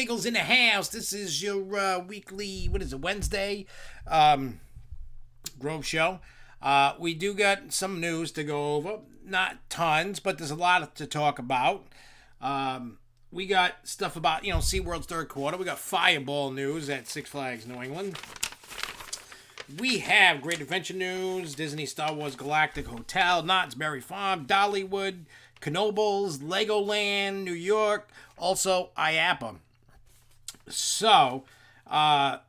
Giggles in the house. This is your weekly, what is it, Wednesday Grove Show. We do got some news to go over. Not tons, but there's a lot to talk about. We got stuff about, SeaWorld's third quarter. We got Fireball news at Six Flags New England. We have Great Adventure news, Disney Star Wars Galactic Hotel, Knott's Berry Farm, Dollywood, Knoebels, Legoland, New York, also IAPPA. So, and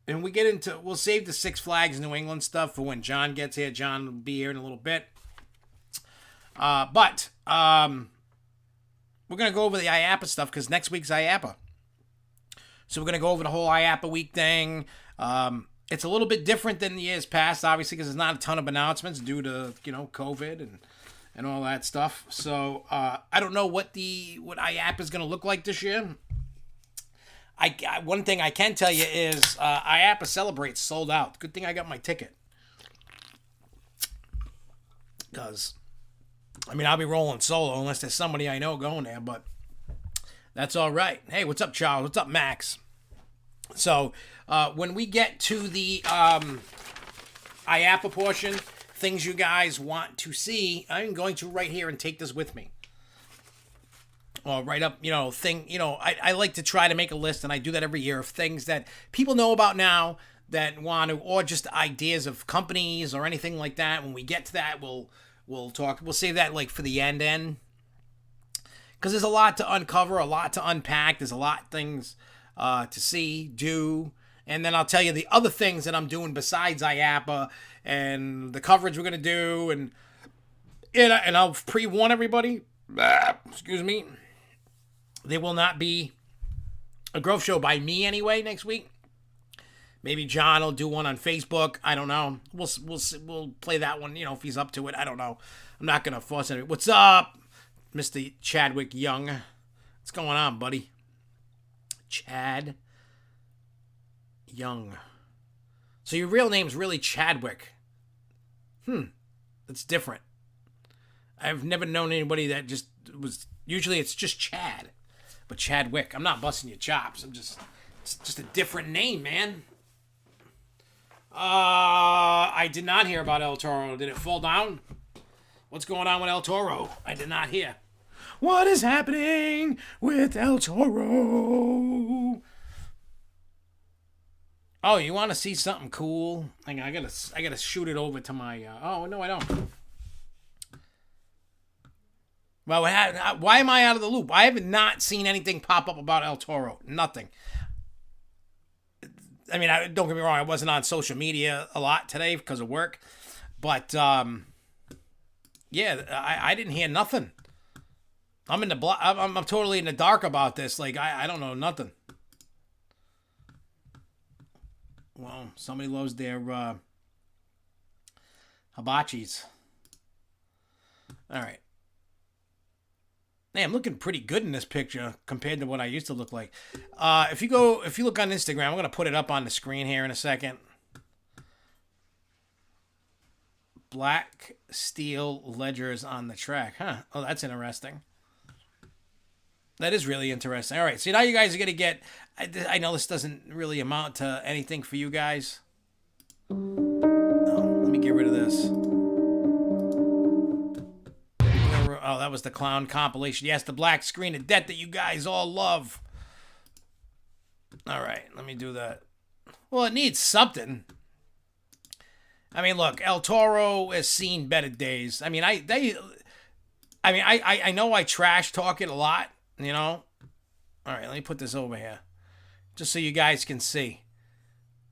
we'll save the Six Flags New England stuff for when John gets here. John will be here in a little bit. But we're going to go over the IAPPA stuff because next week's IAPPA. So we're going to go over the whole IAPPA week thing. It's a little bit different than the years past, obviously, because there's not a ton of announcements due to, COVID and all that stuff. So I don't know what IAPPA is going to look like this year. One thing I can tell you is IAPPA Celebrates sold out. Good thing I got my ticket. Because, I'll be rolling solo unless there's somebody I know going there, but that's all right. Hey, what's up, Charles? What's up, Max? So, when we get to the IAPPA portion, things you guys want to see, I'm going to right here and take this with me. Or write up, I like to try to make a list, and I do that every year, of things that people know about now that want to, or just ideas of companies or anything like that. When we get to that, we'll talk. We'll save that like for the end. Because there's a lot to uncover, a lot to unpack. There's a lot of things to see, do. And then I'll tell you the other things that I'm doing besides IAPPA and the coverage we're going to do. And I'll pre-warn everybody. Excuse me. There will not be a Grove Show by me anyway next week. Maybe John will do one on Facebook. I don't know. We'll play that one, if he's up to it. I don't know. I'm not going to force it. What's up, Mr. Chadwick Young? What's going on, buddy? Chad Young. So your real name's really Chadwick. That's different. I've never known anybody that just was. Usually it's just Chad, but Chadwick. I'm not busting your chops. It's just a different name, man. I did not hear about El Toro. Did it fall down? What's going on with El Toro? I did not hear. What is happening with El Toro? Oh, you want to see something cool? Hang on, I gotta shoot it over to my. Oh no, I don't. Well, why am I out of the loop? I have not seen anything pop up about El Toro. Nothing. Don't get me wrong. I wasn't on social media a lot today because of work, but yeah, I didn't hear nothing. I'm in the I'm totally in the dark about this. Like I don't know nothing. Well, somebody loves their hibachis. All right. Hey, I'm looking pretty good in this picture compared to what I used to look like. If you look on Instagram, I'm gonna put it up on the screen here in a second. Black steel ledgers on the track, huh? Oh, that's interesting. That is really interesting. All right, so now you guys are gonna get. I know this doesn't really amount to anything for you guys. Oh, let me get rid of this. Oh, that was the clown compilation. Yes, the black screen of death that you guys all love. All right, let me do that. Well, it needs something. Look, El Toro has seen better days. I know I trash talk it a lot, All right, let me put this over here, just so you guys can see.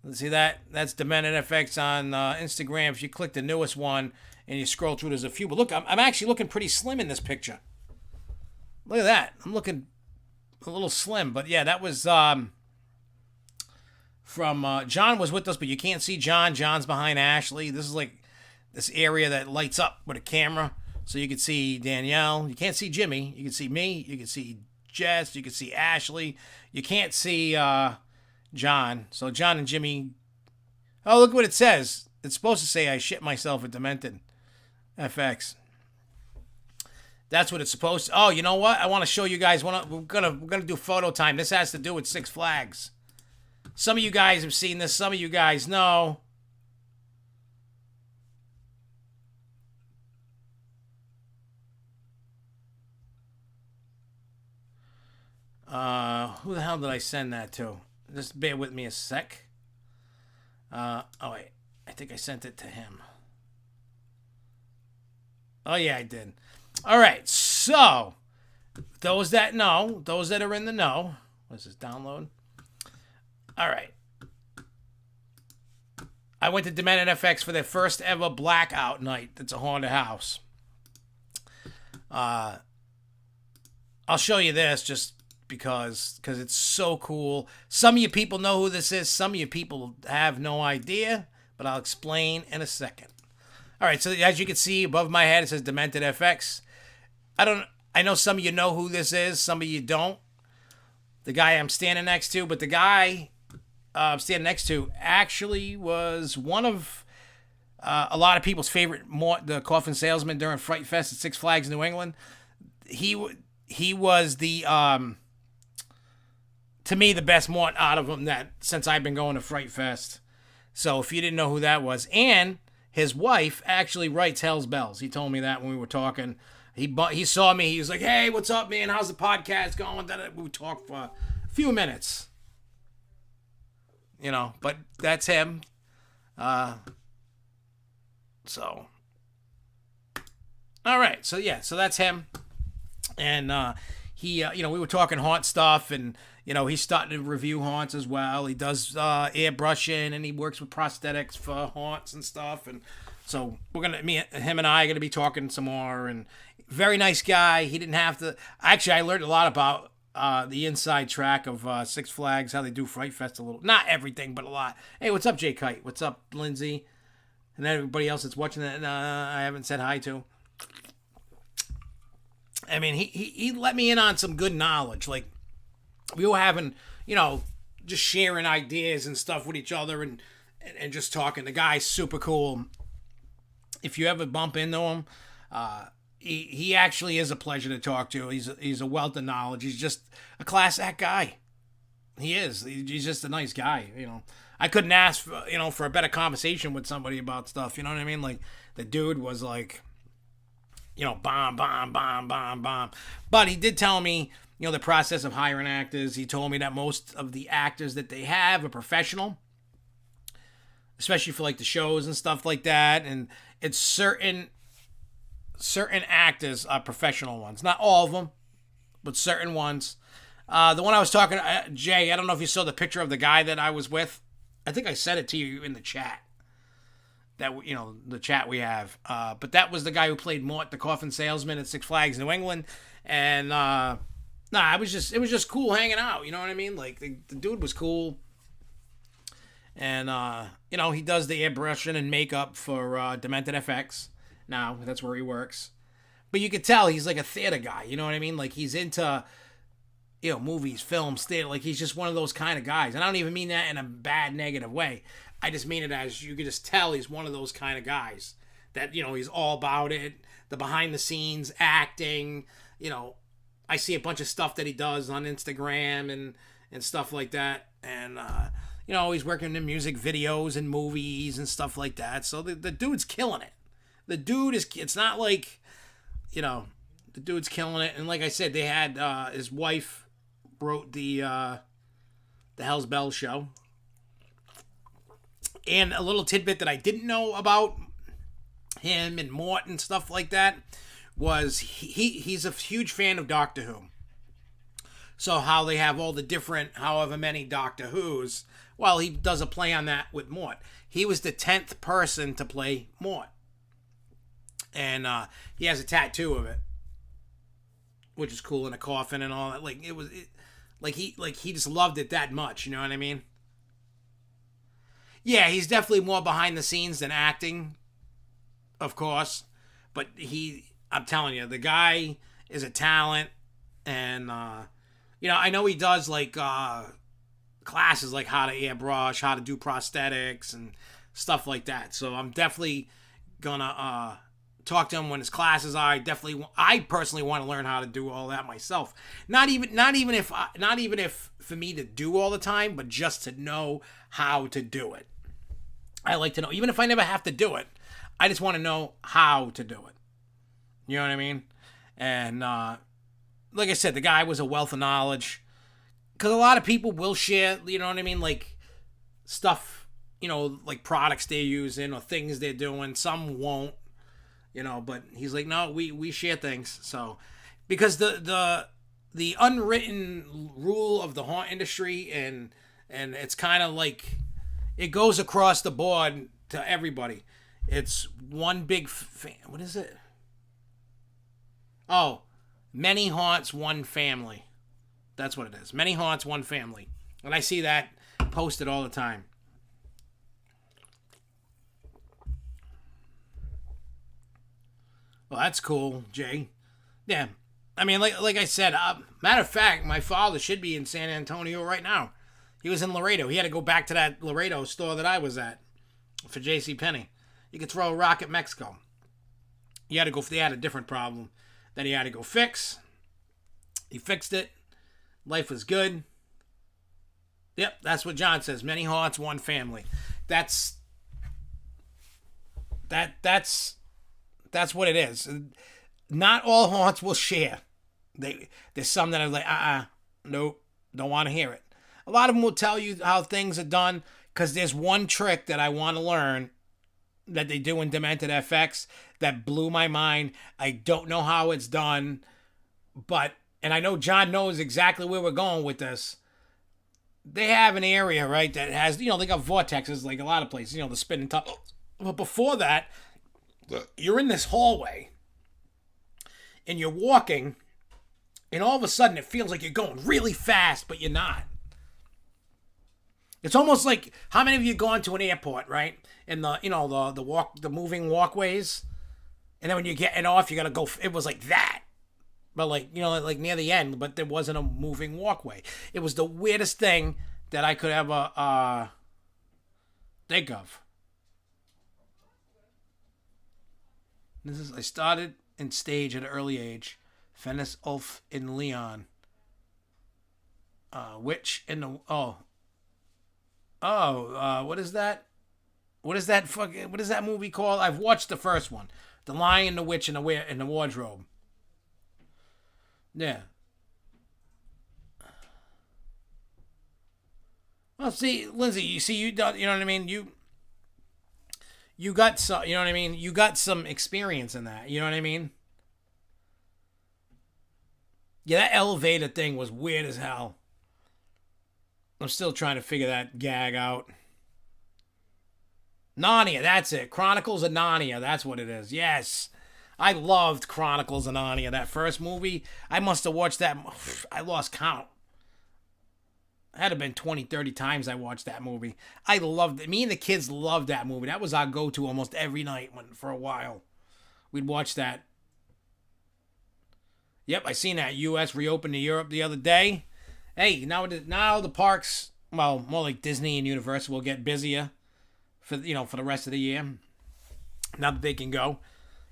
Let's see that. That's DEMENTEDFX on Instagram. If you click the newest one and you scroll through, there's a few. But look, I'm actually looking pretty slim in this picture. Look at that. I'm looking a little slim. But yeah, that was from John was with us, but you can't see John. John's behind Ashley. This is like this area that lights up with a camera. So you can see Danielle. You can't see Jimmy. You can see me. You can see Jess. You can see Ashley. You can't see John. So John and Jimmy. Oh, look what it says. It's supposed to say I shit myself at DEMENTEDFX. That's what it's supposed to. Oh, you know what? I want to show you guys. We're gonna do photo time. This has to do with Six Flags. Some of you guys have seen this. Some of you guys know. Who the hell did I send that to? Just bear with me a sec. Oh wait, I think I sent it to him. Oh yeah, I did. All right, so those that know, those that are in the know. What's this download? All right. I went to DEMENTEDFX for their first ever blackout night. It's a haunted house. I'll show you this just because it's so cool. Some of you people know who this is. Some of you people have no idea, but I'll explain in a second. All right, so as you can see above my head, it says DEMENTEDFX. I know some of you know who this is. Some of you don't. The guy I'm standing next to, but the guy I'm standing next to actually was one of a lot of people's favorite, the coffin salesman during Fright Fest at Six Flags New England. He was the to me the best Mort out of them that since I've been going to Fright Fest. So if you didn't know who that was, and his wife actually writes Hell's Bells. He told me that when we were talking. He saw me. He was like, "Hey, what's up, man? How's the podcast going?" We talked for a few minutes. You know, but that's him. So, all right. So yeah, so that's him. And he, you know, we were talking haunt stuff, and you know, he's starting to review haunts as well. He does airbrushing, and he works with prosthetics for haunts and stuff. And so him and I are gonna be talking some more. And very nice guy. He didn't have to. Actually, I learned a lot about the inside track of Six Flags, how they do Fright Fest a little. Not everything, but a lot. Hey, what's up, Jay Kite? What's up, Lindsay? And everybody else that's watching that I haven't said hi to. I mean, he let me in on some good knowledge. Like, we were having, you know, just sharing ideas and stuff with each other and just talking. The guy's super cool. If you ever bump into him, he actually is a pleasure to talk to. He's a wealth of knowledge. He's just a class act guy. He is. He's just a nice guy, you know. I couldn't ask for a better conversation with somebody about stuff, you know what I mean? Like, the dude was like, you know, bomb. But he did tell me, you know, the process of hiring actors. He told me that most of the actors that they have are professional, especially for like the shows and stuff like that. And it's certain actors are professional ones. Not all of them, but certain ones. The one I was talking to, Jay, I don't know if you saw the picture of the guy that I was with. I think I sent it to you in the chat. That, you know, the chat we have. But that was the guy who played Mort, the coffin salesman at Six Flags New England. And, it was just cool hanging out. You know what I mean? Like, the dude was cool. And, you know, he does the airbrushing and makeup for DEMENTEDFX. Now, that's where he works. But you could tell he's like a theater guy. You know what I mean? Like, he's into, you know, movies, films, theater. Like, he's just one of those kind of guys. And I don't even mean that in a bad, negative way. I just mean it as you could just tell he's one of those kind of guys that, you know, he's all about it. The behind the scenes acting, you know, I see a bunch of stuff that he does on Instagram and stuff like that. And, you know, he's working in music videos and movies and stuff like that. So the dude's killing it. The dude is, it's not like, you know, the dude's killing it. And like I said, they had, his wife wrote the Hell's Bells show. And a little tidbit that I didn't know about him and Mort and stuff like that was he's a huge fan of Doctor Who. So how they have all the different, however many Doctor Who's, well, he does a play on that with Mort. He was the 10th person to play Mort. And he has a tattoo of it, which is cool, in a coffin and all that. Like, he just loved it that much, you know what I mean? Yeah, he's definitely more behind the scenes than acting, of course. But I'm telling you, the guy is a talent. And, you know, I know he does, like, classes like how to airbrush, how to do prosthetics and stuff like that. So I'm definitely gonna talk to him when his classes are. I personally want to learn how to do all that myself. Not even if for me to do all the time, but just to know how to do it. I like to know, even if I never have to do it, I just want to know how to do it. You know what I mean? And like I said, the guy was a wealth of knowledge. Because a lot of people will share, you know what I mean, like stuff, you know, like products they're using or things they're doing. Some won't, you know, but he's like, no, we share things. So, because the unwritten rule of the haunt industry, and it's kind of like, it goes across the board to everybody. It's one big, what is it? Oh, many haunts, one family. That's what it is. Many haunts, one family. And I see that posted all the time. Well, that's cool, Jay. Yeah. I mean, like I said, matter of fact, my father should be in San Antonio right now. He was in Laredo. He had to go back to that Laredo store that I was at for JCPenney. You could throw a rock at Mexico. They had a different problem that he had to go fix. He fixed it. Life was good. Yep, that's what John says. Many haunts, one family. That's what it is. Not all haunts will share. There's some that are like, nope, don't want to hear it. A lot of them will tell you how things are done, because there's one trick that I want to learn that they do in DEMENTEDFX that blew my mind. I don't know how it's done, and I know John knows exactly where we're going with this. They have an area, right, that has, you know, they got vortexes like a lot of places, you know, the spinning top. But before that, you're in this hallway, and you're walking, and all of a sudden it feels like you're going really fast, but you're not. It's almost like, how many of you gone to an airport, right? And the moving walkways, and then when you're getting off, you gotta go. It was like that. But like, you know, like near the end, but there wasn't a moving walkway. It was the weirdest thing that I could ever think of. I started in stage at an early age. Fennis, Ulf, and Leon. Witch in the what is that? What is that movie called? I've watched the first one, The Lion, the Witch, and the Wardrobe. Yeah. Well, see, Lindsay, you know what I mean? You got some, you know what I mean? You got some experience in that, you know what I mean? Yeah, that elevator thing was weird as hell. I'm still trying to figure that gag out. Narnia, that's it. Chronicles of Narnia, that's what it is. Yes. I loved Chronicles of Narnia, that first movie. I must have watched that. I lost count. It had to have been 20, 30 times I watched that movie. I loved it. Me and the kids loved that movie. That was our go-to almost every night for a while. We'd watch that. Yep, I seen that. U.S. reopened to Europe the other day. Hey, now the parks, well, more like Disney and Universal, will get busier for the rest of the year. Now that they can go.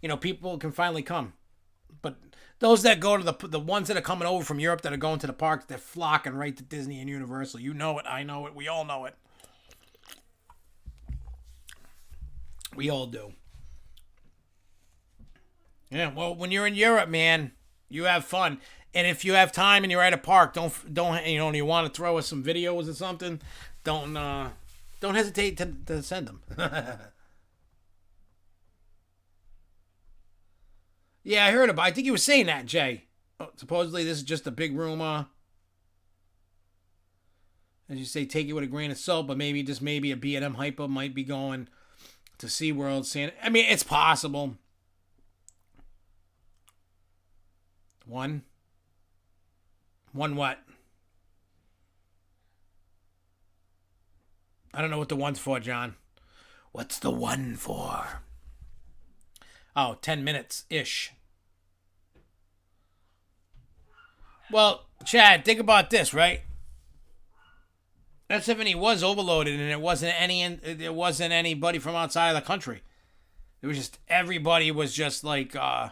You know, people can finally come. But those that go to the ones that are coming over from Europe that are going to the parks, they're flocking right to Disney and Universal. You know it. I know it. We all know it. We all do. Yeah, well, when you're in Europe, man, you have fun. And if you have time and you're at a park, don't you want to throw us some videos or something, don't hesitate to send them. Yeah, I heard about it. I think you were saying that, Jay. Oh, supposedly this is just a big rumor. As you say, take it with a grain of salt, but maybe a B&M hyper might be going to SeaWorld. I mean, it's possible. One what? I don't know what the one's for, John. What's the one for? Oh, 10 minutes-ish. Well, Chad, think about this, right? SFNE was overloaded, and it wasn't anybody from outside of the country. It was just, everybody was just like, I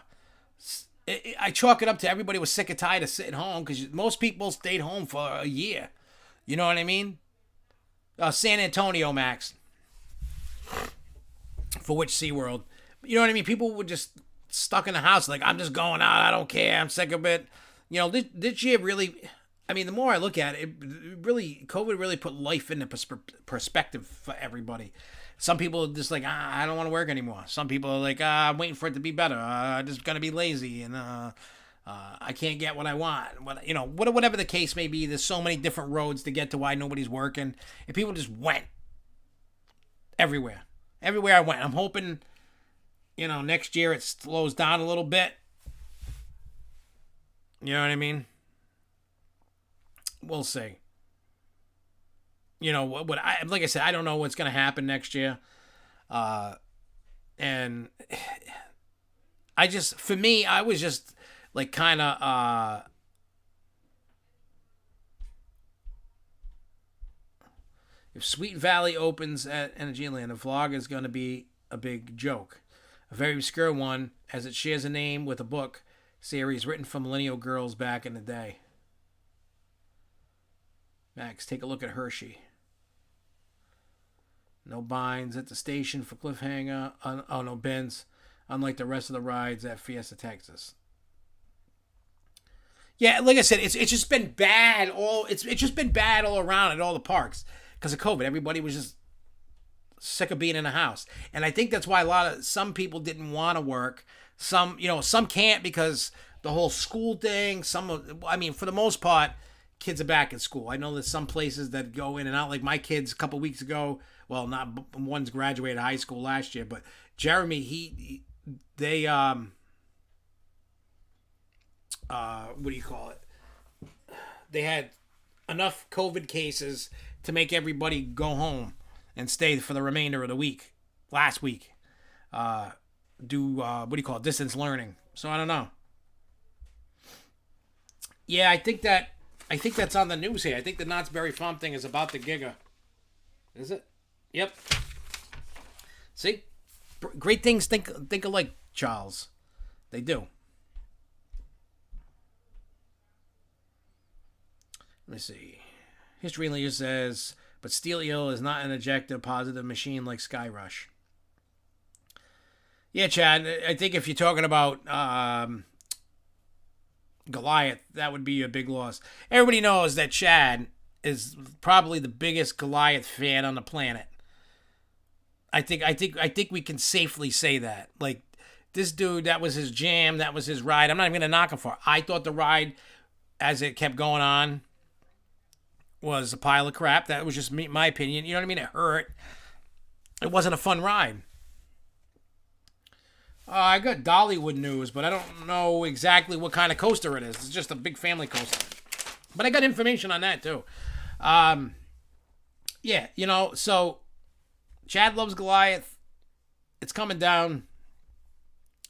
chalk it up to everybody was sick and tired of sitting home because most people stayed home for a year. You know what I mean? San Antonio, Max. For which SeaWorld. You know what I mean? People were just stuck in the house. Like, I'm just going out. I don't care. I'm sick of it. You know, this year really... I mean, the more I look at it, COVID really put life into perspective for everybody. Some people are just like, I don't want to work anymore. Some people are like, I'm waiting for it to be better. I'm just going to be lazy and I can't get what I want. You know, whatever the case may be, there's so many different roads to get to why nobody's working. And people just went everywhere. Everywhere I went. I'm hoping, you know, next year it slows down a little bit. You know what I mean? We'll see. You know, like I said, I don't know what's going to happen next year. And for me, I was just like kind of, if Sweet Valley opens at Energyland, the vlog is going to be a big joke. A very obscure one, as it shares a name with a book series written for millennial girls back in the day. Max, take a look at Hershey. No binds at the station for cliffhanger. No bins. Unlike the rest of the rides at Fiesta, Texas. Yeah, like I said, it's just been bad. It's just been bad all around at all the parks because of COVID. Everybody was just sick of being in a house, and I think that's why some people didn't want to work. Some can't because the whole school thing. I mean, for the most part, kids are back at school. I know there's some places that go in and out. Like my kids a couple weeks ago. Well, not one's graduated high school last year, but Jeremy, they what do you call it? They had enough COVID cases to make everybody go home and stay for the remainder of the week. Last week, what do you call it? Distance learning. So I don't know. Yeah, I think that's on the news here. I think the Knott's Berry Farm thing is about the Giga. Is it? Yep. See? Great things think alike, Charles. They do. Let me see. History Leader says, but Steel Eel is not an ejector positive machine like Skyrush. Yeah, Chad, I think if you're talking about Goliath, that would be a big loss. Everybody knows that Chad is probably the biggest Goliath fan on the planet. I think we can safely say that. Like, this dude, that was his jam, that was his ride. I'm not even going to knock him for it. I thought the ride, as it kept going on, was a pile of crap. That was just my opinion. You know what I mean? It hurt. It wasn't a fun ride. I got Dollywood news, but I don't know exactly what kind of coaster it is. It's just a big family coaster. But I got information on that, too. Yeah, you know, so Chad loves Goliath. It's coming down.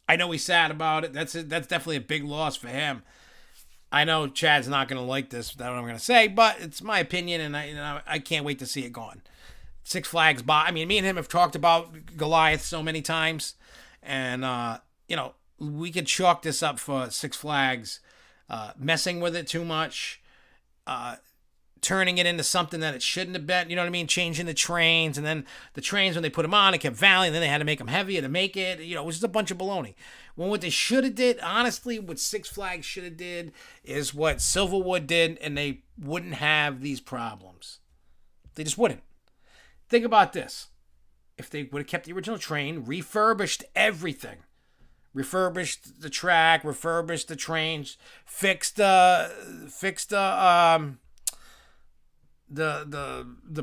I know he's sad about it. That's definitely a big loss for him. I know Chad's not going to like this, that's what I'm going to say, but it's my opinion, and I can't wait to see it gone. Six Flags, I mean, me and him have talked about Goliath so many times, and, you know, we could chalk this up for Six Flags messing with it too much, turning it into something that it shouldn't have been, you know what I mean? Changing the trains, and then the trains, when they put them on, it kept valley, and then they had to make them heavier to make it, you know, it was just a bunch of baloney. Well, what they should have did, honestly, what Six Flags should have did is what Silverwood did, and they wouldn't have these problems. They just wouldn't. Think about this. If they would have kept the original train, refurbished everything, refurbished the track, refurbished the trains, fixed the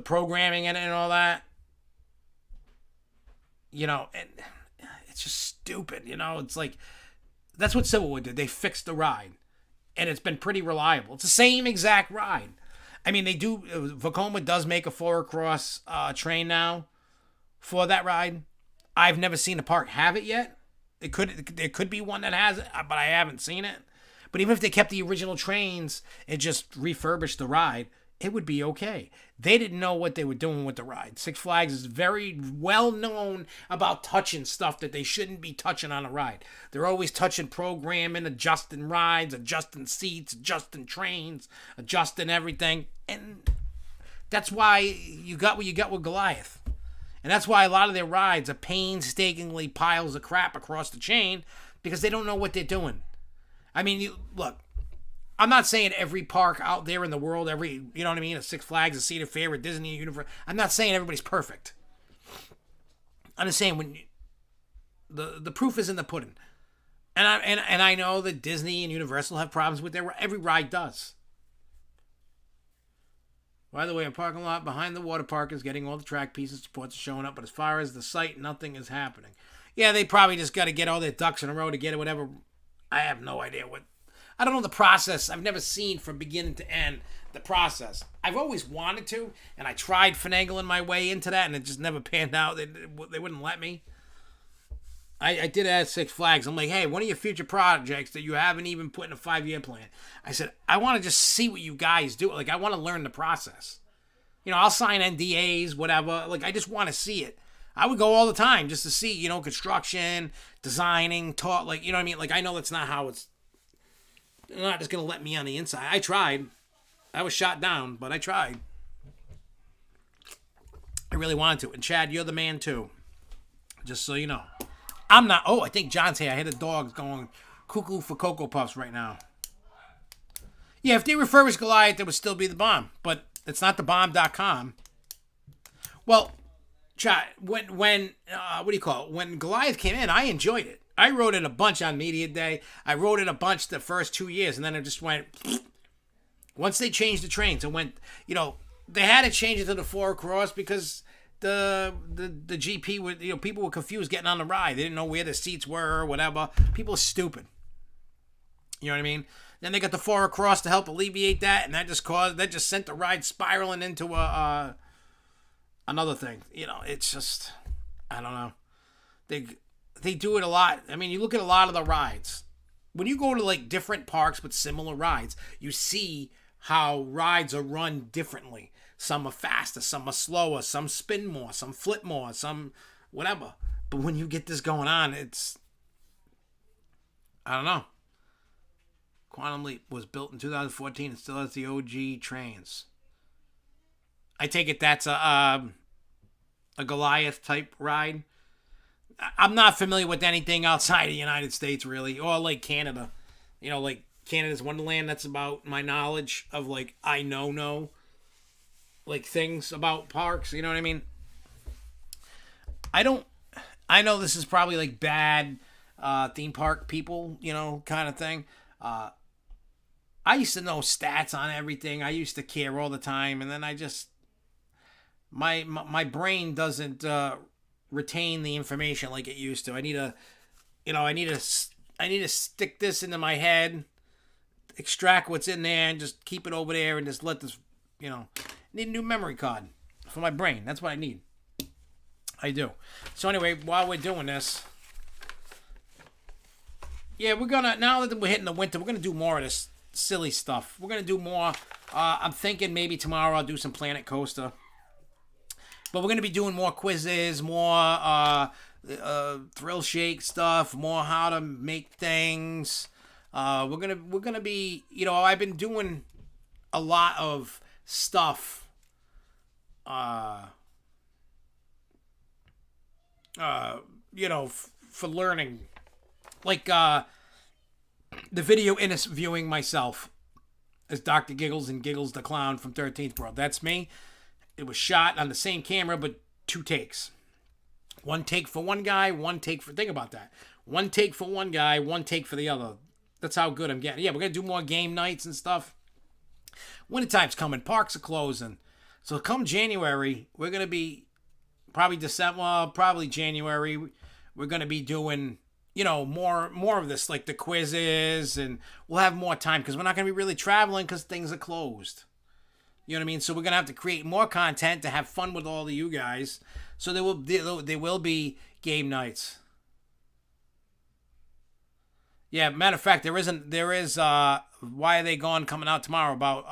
programming in it and all that, you know, and it's just stupid, you know. It's like, that's what Silverwood did. They fixed the ride, and it's been pretty reliable. It's the same exact ride. I mean, they do, Vekoma does make a 4-across train now for that ride. I've never seen a park have it yet. There could be one that has it, but I haven't seen it. But even if they kept the original trains and just refurbished the ride, it would be okay. They didn't know what they were doing with the ride. Six Flags is very well known about touching stuff that they shouldn't be touching on a ride. They're always touching programming, adjusting rides, adjusting seats, adjusting trains, adjusting everything. And that's why you got what you got with Goliath. And that's why a lot of their rides are painstakingly piles of crap across the chain, because they don't know what they're doing. I mean, look, I'm not saying every park out there in the world, you know what I mean, a Six Flags, a Cedar Fair, a Disney Universe. I'm not saying everybody's perfect. I'm just saying when the proof is in the pudding. And I know that Disney and Universal have problems with every ride does. By the way, a parking lot behind the water park is getting all the track pieces, supports are showing up, but as far as the site, nothing is happening. Yeah, they probably just got to get all their ducks in a row to get it, whatever. I have no idea I don't know the process. I've never seen from beginning to end the process. I've always wanted to, and I tried finagling my way into that, and it just never panned out. They wouldn't let me. I did ask Six Flags. I'm like, hey, one of your future projects that you haven't even put in a 5-year plan. I said, I want to just see what you guys do. Like, I want to learn the process. You know, I'll sign NDAs, whatever. Like, I just want to see it. I would go all the time just to see, you know, construction, designing, taught, like, you know what I mean? Like, I know that's not how it's, they're not just going to let me on the inside. I tried. I was shot down, but I tried. I really wanted to. And Chad, you're the man too. Just so you know. I'm not. Oh, I think John's here. I hear the dogs going cuckoo for Cocoa Puffs right now. Yeah, if they refurbished Goliath, it would still be the bomb. But it's not thebomb.com. Well, Chad, when what do you call it? When Goliath came in, I enjoyed it. I wrote it a bunch on Media Day. I wrote it a bunch the first 2 years, and then it just went. Once they changed the trains, it went. You know, they had to change it to the 4 across because the GP would, you know, people were confused getting on the ride. They didn't know where the seats were or whatever. People are stupid. You know what I mean? Then they got the 4 across to help alleviate that, and that just sent the ride spiraling into another thing. You know, it's just, I don't know. They do it a lot. I mean, you look at a lot of the rides. When you go to like different parks with similar rides, you see how rides are run differently. Some are faster, some are slower, some spin more, some flip more, some whatever. But when you get this going on, it's, I don't know. Quantum Leap was built in 2014 and still has the OG trains. I take it that's a Goliath type ride. I'm not familiar with anything outside of the United States, really, or like Canada. You know, like Canada's Wonderland, that's about my knowledge of, like, I know, like, things about parks, you know what I mean? I know this is probably, like, bad theme park people, you know, kind of thing. I used to know stats on everything. I used to care all the time, and then I just, my brain doesn't retain the information like it used to. I need to stick this into my head, extract what's in there, and just keep it over there, and just let this, you know, I need a new memory card for my brain. That's what I need. I do. So anyway, while we're doing this, yeah, we're gonna, now that we're hitting the winter, we're gonna do more of this silly stuff. We're gonna do more. I'm thinking maybe tomorrow I'll do some Planet Coaster. But we're going to be doing more quizzes, more thrill shake stuff, more how to make things. We're gonna be, you know, I've been doing a lot of stuff. You know, for learning, like the video interviewing myself as Dr. Giggles and Giggles the Clown from 13th World. That's me. It was shot on the same camera, but 2 takes. 1 take for one guy, 1 take for... Think about that. 1 take for one guy, 1 take for the other. That's how good I'm getting. Yeah, we're going to do more game nights and stuff. Wintertime's coming. Parks are closing. So come January, we're going to be... Probably December, probably January. We're going to be doing, you know, more of this, like the quizzes, and we'll have more time because we're not going to be really traveling because things are closed. You know what I mean? So we're going to have to create more content to have fun with all of you guys. So there will be game nights. Yeah, matter of fact, there is Why Are They Gone coming out tomorrow about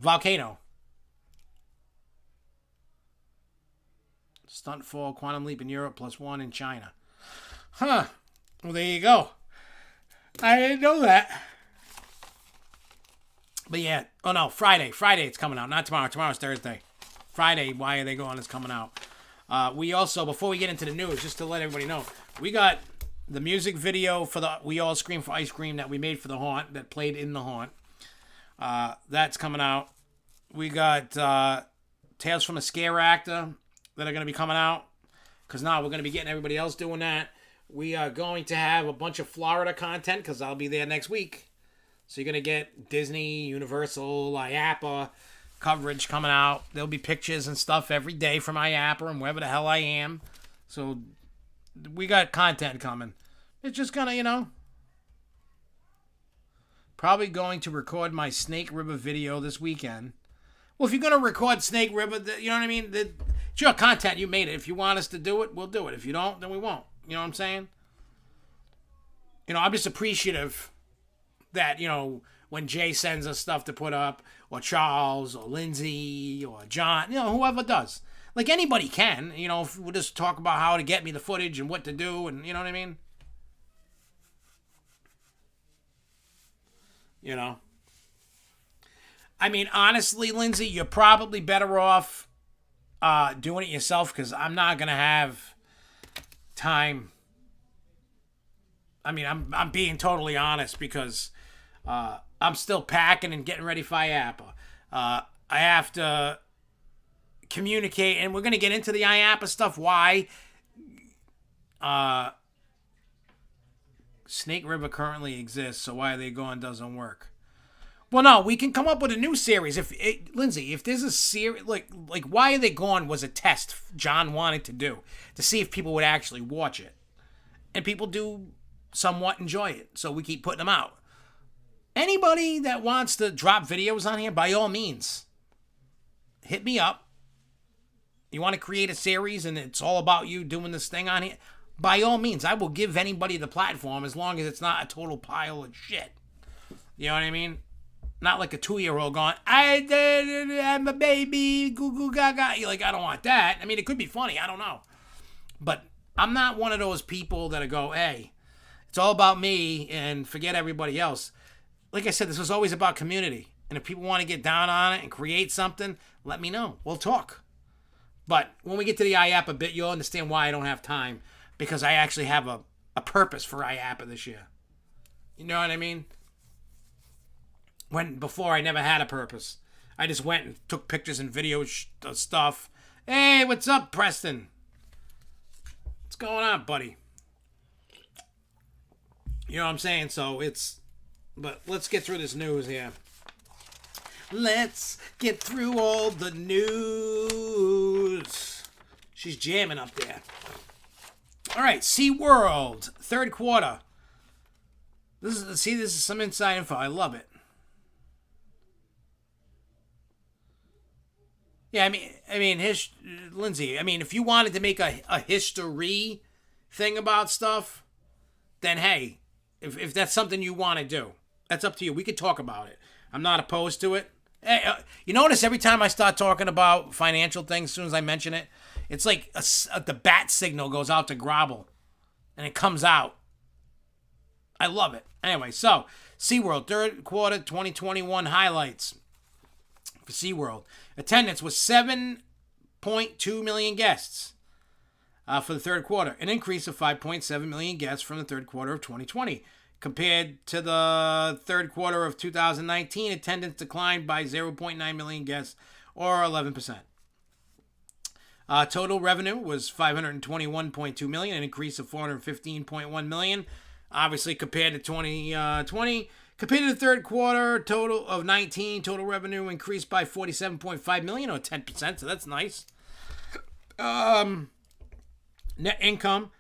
Volcano. Stunt fall, quantum leap in Europe, +1 in China. Huh. Well, there you go. I didn't know that. But yeah. Oh, no. Friday it's coming out. Not tomorrow. Tomorrow's Thursday. Friday, Why Are They Gone is coming out. We also, before we get into the news, just to let everybody know, we got the music video for the We All Scream for Ice Cream that we made for The Haunt, that played in The Haunt. That's coming out. We got Tales from a Scare Actor that are going to be coming out. Because now we're going to be getting everybody else doing that. We are going to have a bunch of Florida content because I'll be there next week. So you're going to get Disney, Universal, IAPPA coverage coming out. There'll be pictures and stuff every day from IAPPA and wherever the hell I am. So we got content coming. It's just going to, probably going to record my Snake River video this weekend. Well, if you're going to record Snake River, you know what I mean? It's your content. You made it. If you want us to do it, we'll do it. If you don't, then we won't. You know what I'm saying? I'm just appreciative that, when Jay sends us stuff to put up, or Charles, or Lindsay, or John, whoever does. Like anybody can, if we'll just talk about how to get me the footage and what to do, and you know what I mean? I mean, honestly, Lindsay, you're probably better off doing it yourself, because I'm not going to have time. I mean, I'm being totally honest, because I'm still packing and getting ready for IAPPA. I have to communicate, and we're going to get into the IAPPA stuff, why Snake River currently exists, so Why Are They Gone doesn't work. Well, no, we can come up with a new series. Lindsay, if there's a series, like Why Are They Gone was a test John wanted to do, to see if people would actually watch it. And people do somewhat enjoy it, so we keep putting them out. Anybody that wants to drop videos on here, by all means, hit me up. You want to create a series and it's all about you doing this thing on here? By all means, I will give anybody the platform, as long as it's not a total pile of shit. You know what I mean? Not like a 2-year-old going, I'm a baby, goo goo gaga. You're like, I don't want that. I mean, it could be funny. I don't know. But I'm not one of those people that go, hey, it's all about me and forget everybody else. Like I said, this was always about community. And if people want to get down on it and create something, let me know. We'll talk. But when we get to the IAPPA bit, you'll understand why I don't have time. Because I actually have a purpose for IAPPA this year. You know what I mean? Before I never had a purpose. I just went and took pictures and videos stuff. Hey, what's up, Preston? What's going on, buddy? You know what I'm saying? But let's get through this news here. Let's get through all the news. She's jamming up there. All right, SeaWorld, third quarter. This is some inside info. I love it. Yeah, I mean, Lindsay, I mean, if you wanted to make a history thing about stuff, then hey, if that's something you want to do, that's up to you. We could talk about it. I'm not opposed to it. Hey, you notice every time I start talking about financial things, as soon as I mention it, it's like the bat signal goes out to Grovel, and it comes out. I love it. Anyway, so SeaWorld, third quarter 2021 highlights for SeaWorld. Attendance was 7.2 million guests for the third quarter, an increase of 5.7 million guests from the third quarter of 2020. Compared to the third quarter of 2019, attendance declined by 0.9 million guests, or 11%. Total revenue was $521.2 million, an increase of $415.1 million. Obviously, compared to 2020, compared to the third quarter total of 19, total revenue increased by $47.5 million, or 10%. So that's nice. Net income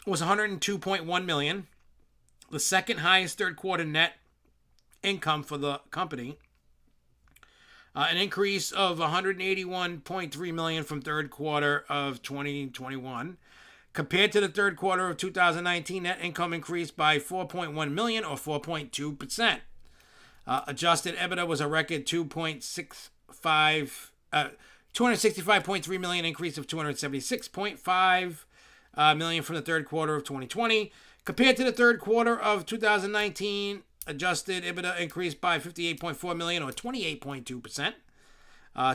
was $102.1 million, the second highest third quarter net income for the company. An increase of $181.3 million from third quarter of 2021. Compared to the third quarter of 2019, net income increased by $4.1 million, or 4.2%. Adjusted EBITDA was a record 265.3 million, increase of 276.5 million from the third quarter of 2020. Compared to the third quarter of 2019, adjusted EBITDA increased by 58.4 million, or 28.2%.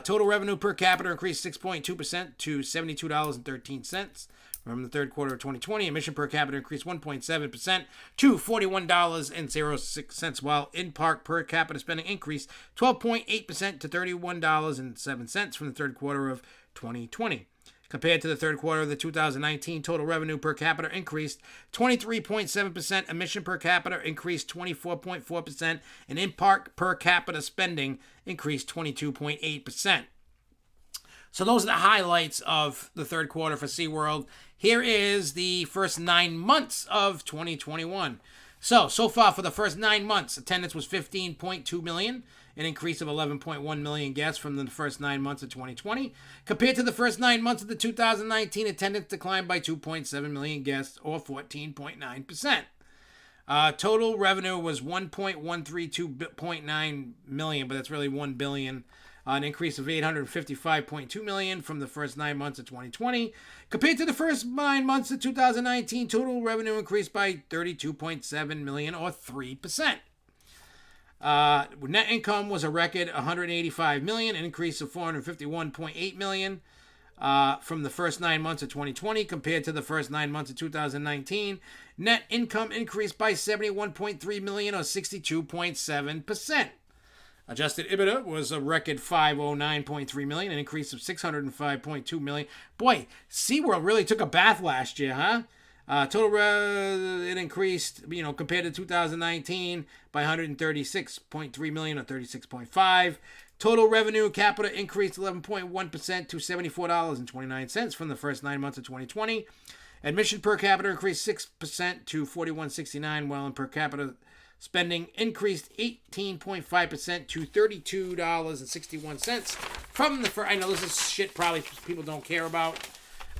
Total revenue per capita increased 6.2% to $72.13 from the third quarter of 2020. Admission per capita increased 1.7% to $41.06, while in-park per capita spending increased 12.8% to $31.07 from the third quarter of 2020. Compared to the third quarter of the 2019, total revenue per capita increased 23.7%, admission per capita increased 24.4%, and in-park per capita spending increased 22.8%. So those are the highlights of the third quarter for SeaWorld. Here is the first 9 months of 2021. So far for the first 9 months, attendance was 15.2 million, an increase of 11.1 million guests from the first 9 months of 2020. Compared to the first 9 months of the 2019, attendance declined by 2.7 million guests, or 14.9%. Total revenue was 1.132.9 million, but that's really 1 billion. An increase of 855.2 million from the first 9 months of 2020. Compared to the first 9 months of 2019, total revenue increased by 32.7 million, or 3%. Net income was a record 185 million, an increase of 451.8 million from the first 9 months of 2020. Compared to the first 9 months of 2019, net income increased by 71.3 million, or 62.7%. Adjusted EBITDA was a record 509.3 million, an increase of 605.2 million. Boy, SeaWorld really took a bath last year, huh? Total it increased, compared to 2019 by 136.3 million, or 36.5. Total revenue capita increased 11.1% to $74.29 from the first 9 months of 2020. Admission per capita increased 6% to $41.69, while in per capita spending increased 18.5% to $32.61 from the first. I know this is shit probably people don't care about.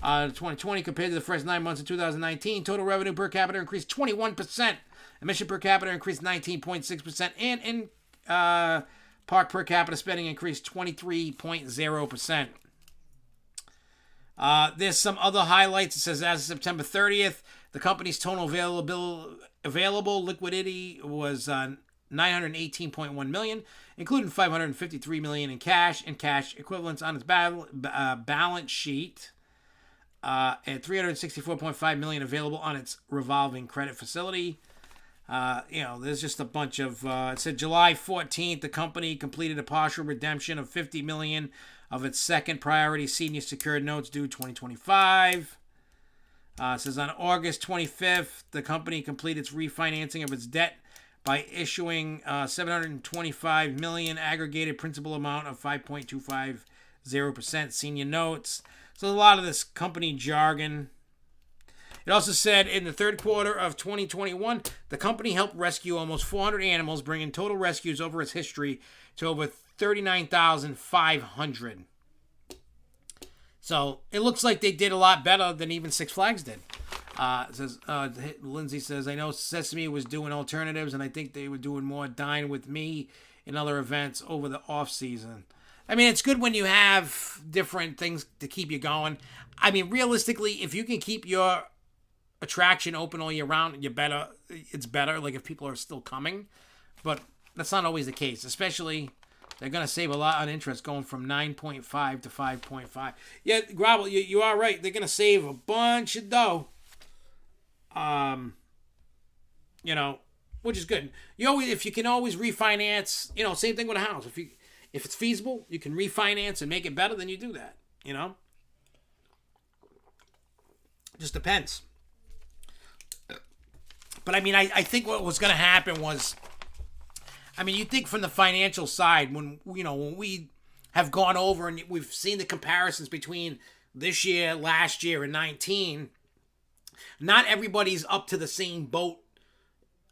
2020 compared to the first 9 months of 2019, total revenue per capita increased 21%. Admission per capita increased 19.6%, and in park per capita spending increased 23.0%. There's some other highlights. It says as of September 30th, the company's total available liquidity was 918.1 million, including 553 million in cash and cash equivalents on its balance sheet, and 364.5 million available on its revolving credit facility. There's just a bunch of. It said July 14th, the company completed a partial redemption of 50 million of its second priority senior secured notes due 2025. It says on August 25th, the company completed its refinancing of its debt by issuing 725 million aggregated principal amount of 5.250% senior notes. So a lot of this company jargon. It also said in the third quarter of 2021, the company helped rescue almost 400 animals, bringing total rescues over its history to over 39,500. So it looks like they did a lot better than even Six Flags did. It says Lindsay says, I know Sesame was doing alternatives, and I think they were doing more Dine With Me and other events over the off season. I mean, it's good when you have different things to keep you going. I mean, realistically, if you can keep your attraction open all year round, it's better, like if people are still coming. But that's not always the case, especially they're going to save a lot on interest going from 9.5 to 5.5. Yeah, Gravel, you are right. They're going to save a bunch of dough. Which is good. If you can always refinance, same thing with a house. If it's feasible, you can refinance and make it better, then you do that, Just depends. But I mean, I think what was going to happen was, you think from the financial side, when we have gone over and we've seen the comparisons between this year, last year, and 19, not everybody's up to the same boat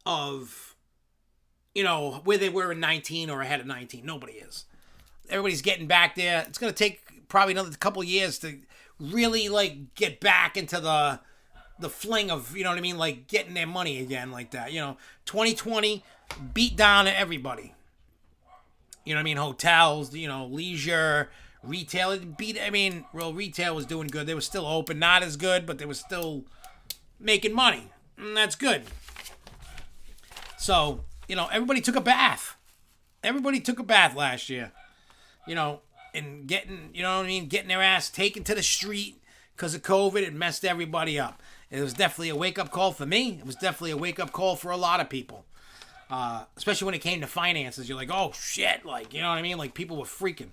of, where they were in 19 or ahead of 19. Nobody is. Everybody's getting back there. It's going to take probably another couple years to really, get back into the fling of, getting their money again like that. 2020 beat down everybody. You know what I mean? Hotels, leisure, retail. Real retail was doing good. They were still open. Not as good, but they were still making money. And that's good. So, everybody took a bath. Everybody took a bath last year. And getting, getting their ass taken to the street because of COVID. It messed everybody up. It was definitely a wake-up call for me. It was definitely a wake-up call for a lot of people. Especially when it came to finances. You're like, oh, shit. Like, you know what I mean? Like, people were freaking.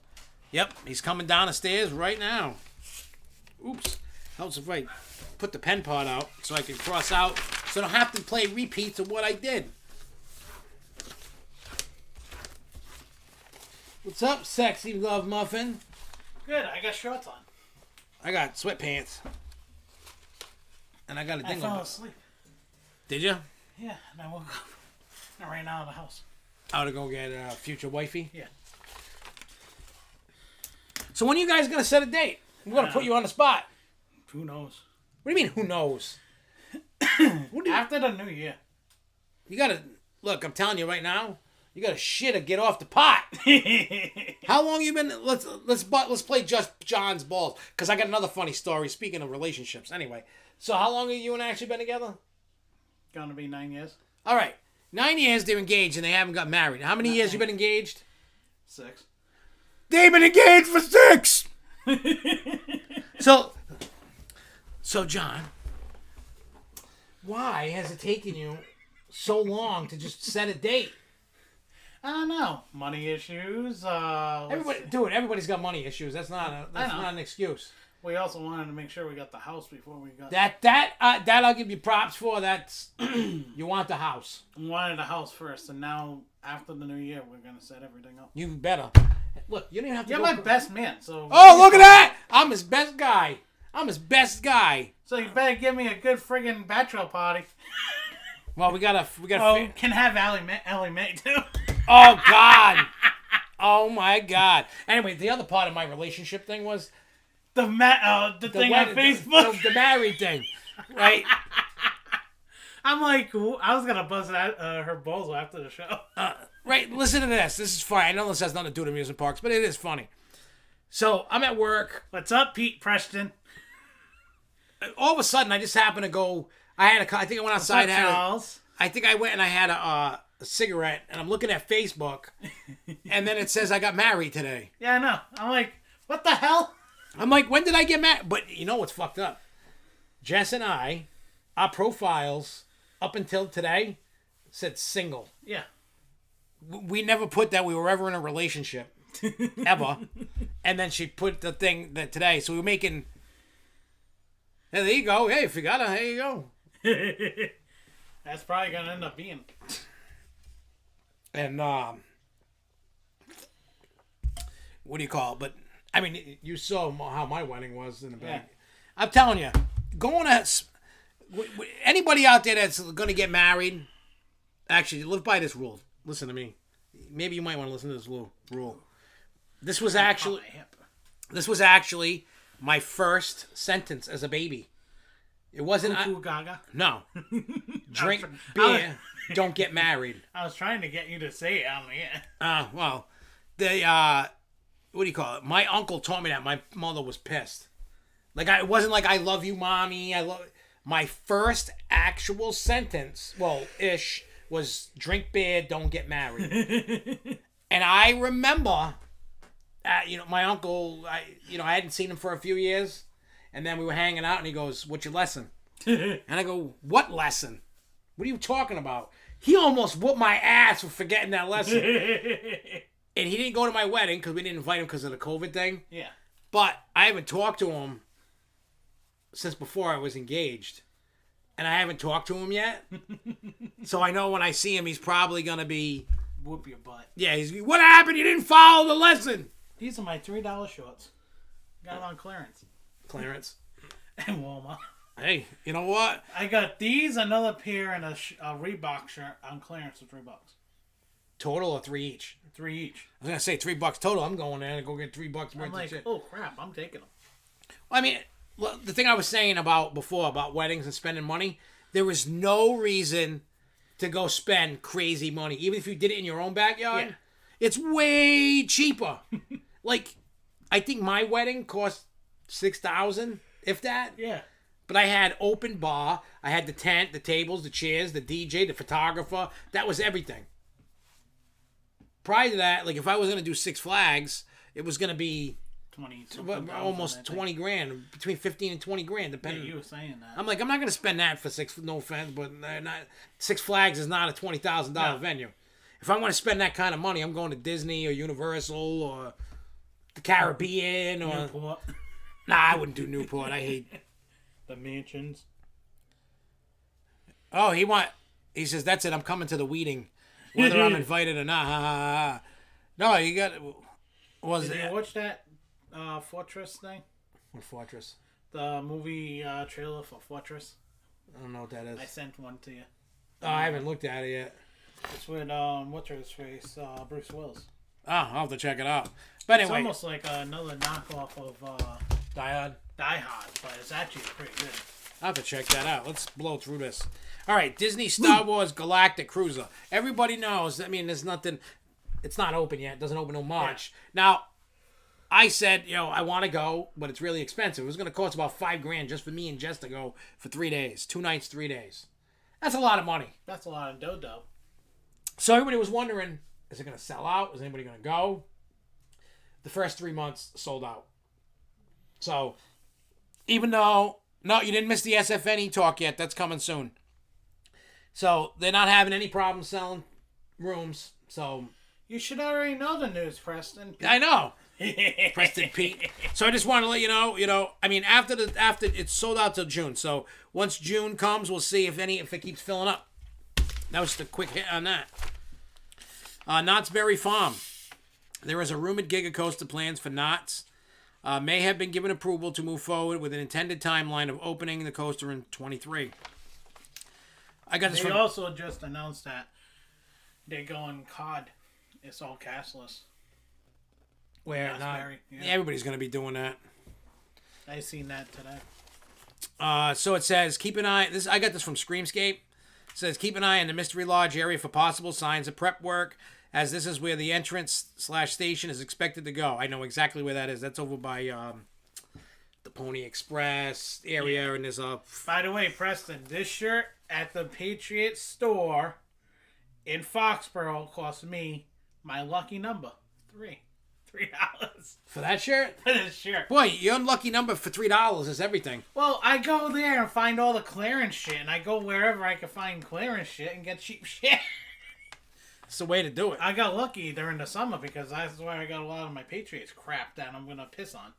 Yep, he's coming down the stairs right now. Oops. Helps if I put the pen part out so I can cross out. So I don't have to play repeats of what I did. What's up, sexy love muffin? Good, I got shorts on. I got sweatpants. And I got a dingle. I fell asleep. Did you? Yeah, and I woke up. I ran out of the house. Out to go get a future wifey? Yeah. So when are you guys going to set a date? I'm going to put you on the spot. Who knows? What do you mean, who knows? After the new year. You got to... Look, I'm telling you right now, you got to shit or get off the pot. How long you been... Let's play just John's balls. Because I got another funny story, speaking of relationships. Anyway, so how long have you and Ashley been together? Gonna be 9 years. All right. 9 years they're engaged and they haven't got married. How many years you been engaged? 6. They've been engaged for 6! So John, why has it taken you so long to just set a date? I don't know. Money issues. Everybody's got money issues. That's not an excuse. We also wanted to make sure we got the house before we got that I'll give you props for. That's you want the house. We wanted the house first, and now after the new year, we're gonna set everything up. You better. Look, you don't even have to. You're my best man, so. Oh, look at that! I'm his best guy. So you better give me a good friggin' bachelor party. Well, we gotta. Oh, can have Allie Mae too. Oh God. Oh my God. Anyway, the other part of my relationship thing was the thing on Facebook, the married thing, right? I'm like, I was gonna buzz her balls after the show. Right, listen to this. This is funny. I know this has nothing to do with amusement parks, but it is funny. So I'm at work. What's up, Pete Preston? All of a sudden, I just happened to go. I think I went outside. I think I went and I had a cigarette, and I'm looking at Facebook, and then it says I got married today. Yeah, I know. I'm like, what the hell? I'm like, when did I get married? But you know what's fucked up? Jess and I, our profiles up until today said single. Yeah. We never put that we were ever in a relationship. Ever. And then she put the thing that today. So we were making... Hey, there you go. Hey, if you got it, there you go. That's probably going to end up being... And, what do you call it? But, I mean, you saw how my wedding was in the back. Yeah. I'm telling you, going at... Anybody out there that's going to get married, actually, live by this rule. Listen to me. Maybe you might want to listen to this rule. This was actually my first sentence as a baby. It wasn't... Gaga? No. Drink beer, don't get married. I was trying to get you to say it on the air. Well, what do you call it? My uncle told me that. My mother was pissed. Like, it wasn't like, I love you, mommy. My first actual sentence, ish, was drink beer, don't get married. And I remember, my uncle, I hadn't seen him for a few years. And then we were hanging out and he goes, what's your lesson? And I go, what lesson? What are you talking about? He almost whooped my ass for forgetting that lesson. And he didn't go to my wedding because we didn't invite him because of the COVID thing. Yeah. But I haven't talked to him since before I was engaged. And I haven't talked to him yet. So I know when I see him, he's probably going to be... Whoop your butt. Yeah, what happened? You didn't follow the lesson. These are my $3 shorts. Got it on clearance. Clearance? And Walmart. Hey, you know what? I got these, another pair, and a Reebok shirt on clearance for $3. Total or 3 each? 3 each. I was going to say $3 total. I'm going there and go get $3 worth I'm like, of shit. Oh, crap. I'm taking them. Well, I mean... Well, the thing I was saying about weddings and spending money, there was no reason to go spend crazy money, even if you did it in your own backyard. It's way cheaper. Like, I think my wedding cost $6,000, if that. Yeah. But I had open bar. I had the tent, the tables, the chairs, the DJ, the photographer. That was everything. Prior to that, like if I was going to do Six Flags, it was going to be 20, almost 20 grand, between 15 and 20 grand, depending. Yeah, you were saying that. I'm like, I'm not going to spend that for no offense, but Six Flags is not a $20,000 venue. If I want to spend that kind of money, I'm going to Disney or Universal or the Caribbean or Newport. Nah, I wouldn't do Newport. I hate the mansions. Oh, he says that's it. I'm coming to the weeding, whether I'm invited or not. No, you got. Did you watch that Fortress thing? What Fortress? The movie trailer for Fortress. I don't know what that is. I sent one to you. Oh, I haven't looked at it yet. It's with what's his face, Bruce Willis. Oh, I'll have to check it out. But anyway, it's almost like another knockoff of Die Hard, but it's actually pretty good. I'll have to check that out. Let's blow through this. All right, Disney Star Wars Galactic Cruiser. Everybody knows. I mean, there's nothing. It's not open yet. It doesn't open till March. Yeah. Now, I said, I want to go, but it's really expensive. It was going to cost about $5,000 just for me and Jess to go for 3 days, 2 nights, 3 days. That's a lot of money. That's a lot of dough. So everybody was wondering, is it going to sell out? Is anybody going to go? The first 3 months sold out. So, even though, no, you didn't miss the SFNE talk yet. That's coming soon. So, they're not having any problem selling rooms. So, you should already know the news, Preston. I know. Preston Pete. So I just want to let you know, I mean, after it's sold out till June. So once June comes, we'll see if it keeps filling up. That was just a quick hit on that. Knott's Berry Farm. There is a rumored Giga Coaster plans for Knott's. May have been given approval to move forward with an intended timeline of opening the coaster in 23. I got this They also just announced that they're going COD. It's all cashless. Where not? Yeah, everybody's going to be doing that. I seen that today. So it says, keep an eye. I got this from Screamscape. It says, keep an eye on the Mystery Lodge area for possible signs of prep work, as this is where the entrance/station is expected to go. I know exactly where that is. That's over by the Pony Express area, and there's a. By the way, Preston, this shirt at the Patriot store in Foxborough cost me my lucky number $3. For that shirt? For this shirt. Boy, your unlucky number for $3 is everything. Well, I go there and find all the clearance shit, and I go wherever I can find clearance shit and get cheap shit. It's the way to do it. I got lucky during the summer because that's where I got a lot of my Patriots crap that I'm going to piss on.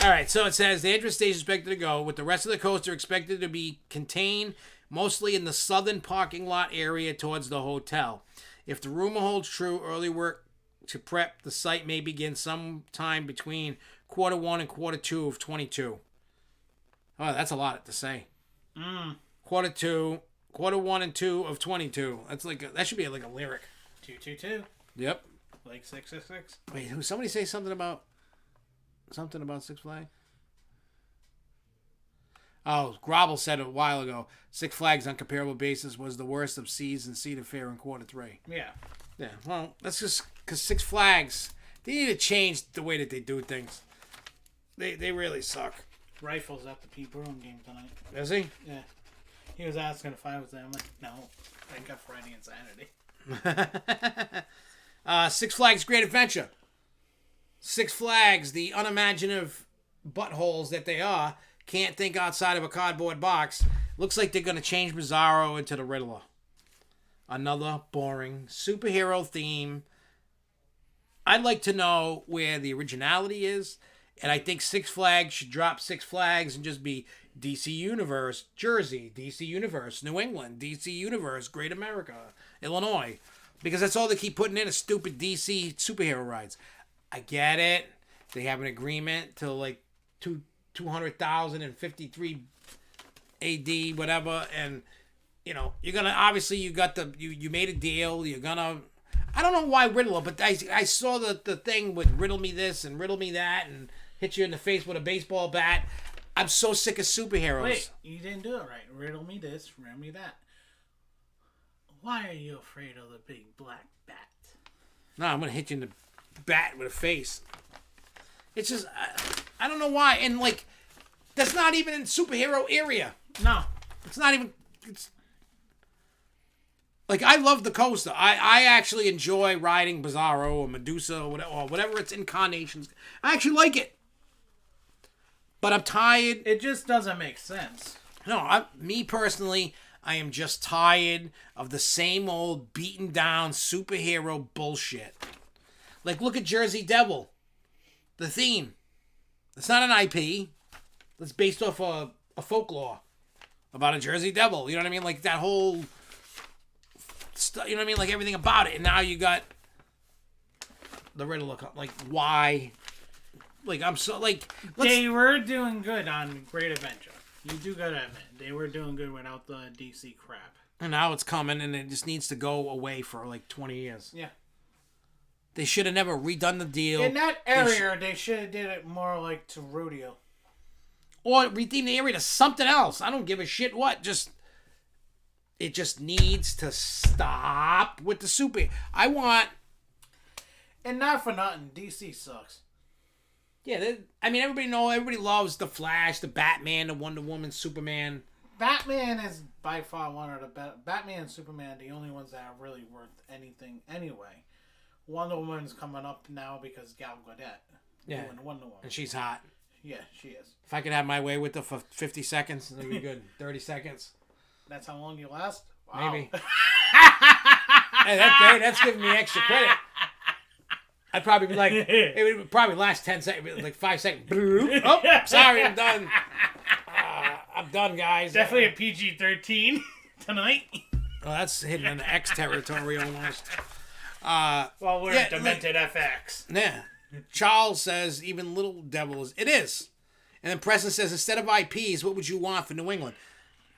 All right, so it says the entrance station is expected to go, with the rest of the coaster expected to be contained mostly in the southern parking lot area towards the hotel. If the rumor holds true, early work to prep the site may begin sometime between Q1 and Q2 of 22. Oh, that's a lot to say. Q1 and 2 of 22. That's that should be like a lyric. 222. Yep. Like 666. Wait, somebody say something about Six Flags? Oh, Grobble said a while ago, Six Flags on comparable basis was the worst of Seas and Cedar Fair in Q3. Yeah. Yeah, well, that's just because Six Flags, they need to change the way that they do things. They really suck. Rifles at the Pete Broom game tonight. Is he? Yeah. He was asking if I was there. I'm like, no. I got Friday and Saturday. Six Flags Great Adventure. Six Flags, the unimaginative buttholes that they are, can't think outside of a cardboard box. Looks like they're going to change Bizarro into the Riddler. Another boring superhero theme. I'd like to know where the originality is. And I think Six Flags should drop Six Flags and just be DC Universe, Jersey, DC Universe, New England, DC Universe, Great America, Illinois. Because that's all they keep putting in is stupid DC superhero rides. I get it. They have an agreement till like 200,053 AD, whatever. And, you're going to, obviously you made a deal. You're going to, I don't know why Riddler, but I saw the thing with riddle me this and riddle me that and hit you in the face with a baseball bat. I'm so sick of superheroes. Wait, you didn't do it right. Riddle me this, riddle me that. Why are you afraid of the big black bat? No, I'm gonna hit you in the bat with a face. It's just I don't know why, and like that's not even in superhero area. No. It's not even. It's like I love the coaster. I actually enjoy riding BIZARRO or Medusa or whatever its incarnations. I actually like it, but I'm tired. It just doesn't make sense. No, me personally, I am just tired of the same old beaten down superhero bullshit. Like, look at Jersey Devil. The theme. It's not an IP. It's based off a folklore about a Jersey Devil. You know what I mean? Like, that whole stuff. You know what I mean? Like, everything about it. And now you got the Riddler. Like, why? Like, I'm so, like... They were doing good on Great Adventure. You do gotta admit, they were doing good without the DC crap. And now it's coming, and it just needs to go away for like 20 years. Yeah. They should have never redone the deal. In that area, they should have did it more like to Rodeo. Or redeem the area to something else. I don't give a shit what. It just needs to stop with the super. I want... And not for nothing, DC sucks. Yeah, everybody loves the Flash, the Batman, the Wonder Woman, Superman. Batman is by far one of the best. Batman and Superman are the only ones that are really worth anything anyway. Wonder Woman's coming up now because Gal Gadot doing Wonder Woman. And she's hot. Yeah, she is. If I could have my way with her for 50 seconds, it'd be good. 30 seconds. That's how long you last? Wow. Maybe. Hey, that's giving me extra credit. I'd probably be like, it would probably last 10 seconds, like 5 seconds. Oh, sorry, I'm done. I'm done, guys. Definitely a PG-13 tonight. Well, that's hitting an X territory almost. Well, we're DEMENTEDFX. Yeah. Charles says, even Little Devil is. It is. And then Preston says, instead of IPs, what would you want for New England?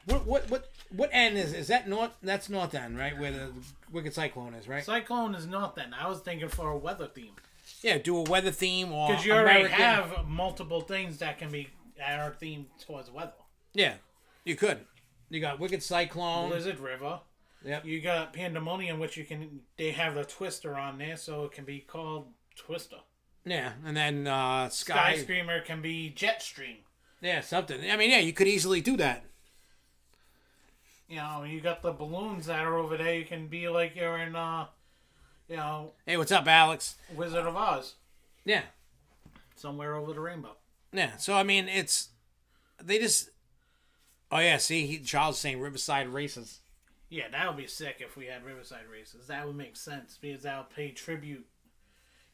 What end is that? North? That's North End, right? Where the Wicked Cyclone is, right? Cyclone is North End. I was thinking for a weather theme. Yeah, do a weather theme or because you already have multiple things that are themed towards weather. Yeah, you could. You got Wicked Cyclone, Blizzard River. Yep. You got Pandemonium, which they have the Twister on there, so it can be called Twister. Yeah, and then Sky Screamer can be Jetstream. Yeah, something. I mean, yeah, you could easily do that. You know, you got the balloons that are over there. You can be like you're in, Hey, what's up, Alex? Wizard of Oz. Yeah. Somewhere over the rainbow. Yeah, so, I mean, they just... Oh, yeah, see, Charles is saying Riverside Races. Yeah, that would be sick if we had Riverside Races. That would make sense because that would pay tribute.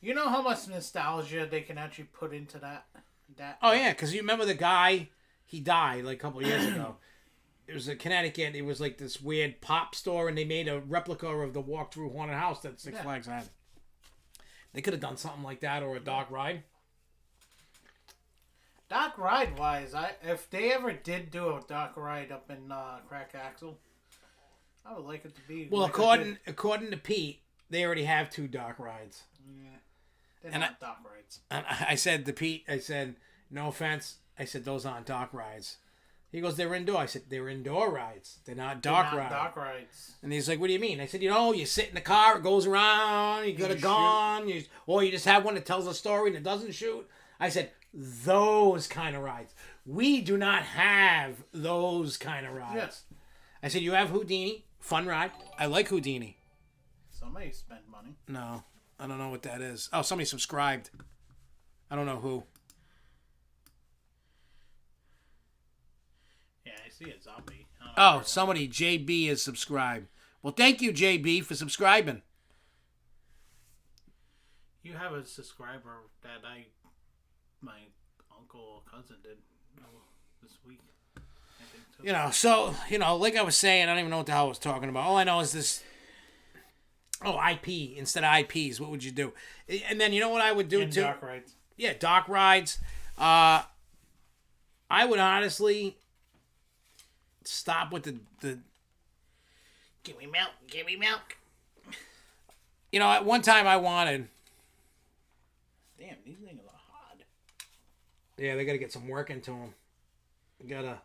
You know how much nostalgia they can actually put into that? Oh, yeah, because you remember the guy, he died like a couple of years ago. It was in Connecticut. It was like this weird pop store, and they made a replica of the walk-through haunted house that Six Flags had. They could have done something like that, or a dark ride. Dark ride wise, if they ever did do a dark ride up in Crack Axle, I would like it to be. Well, like according to Pete, they already have 2 dark rides. Yeah, they're not dark rides. And I said to Pete, no offense, those aren't dark rides. He goes, they're indoor. I said, they're indoor rides. They're not dark rides. Dark rides. And he's like, what do you mean? I said, you sit in the car, it goes around, you got a gun, or you just have one that tells a story and it doesn't shoot. I said, those kind of rides. We do not have those kind of rides. Yes. I said, you have Houdini, fun ride. I like Houdini. Somebody spent money. No, I don't know what that is. Oh, somebody subscribed. I don't know who. Yeah, I see a zombie. Oh, somebody, JB, is subscribed. Well, thank you, JB, for subscribing. You have a subscriber that my uncle or cousin did this week. I think too. So, like I was saying, I don't even know what the hell I was talking about. All I know is this. Oh, IP. Instead of IPs, what would you do? And then you know what I would do too? Dark rides. Yeah, dark rides. I would honestly stop with the give me milk. At one time I wanted. Damn, these things are hard. Yeah, they got to get some work into them. You gotta.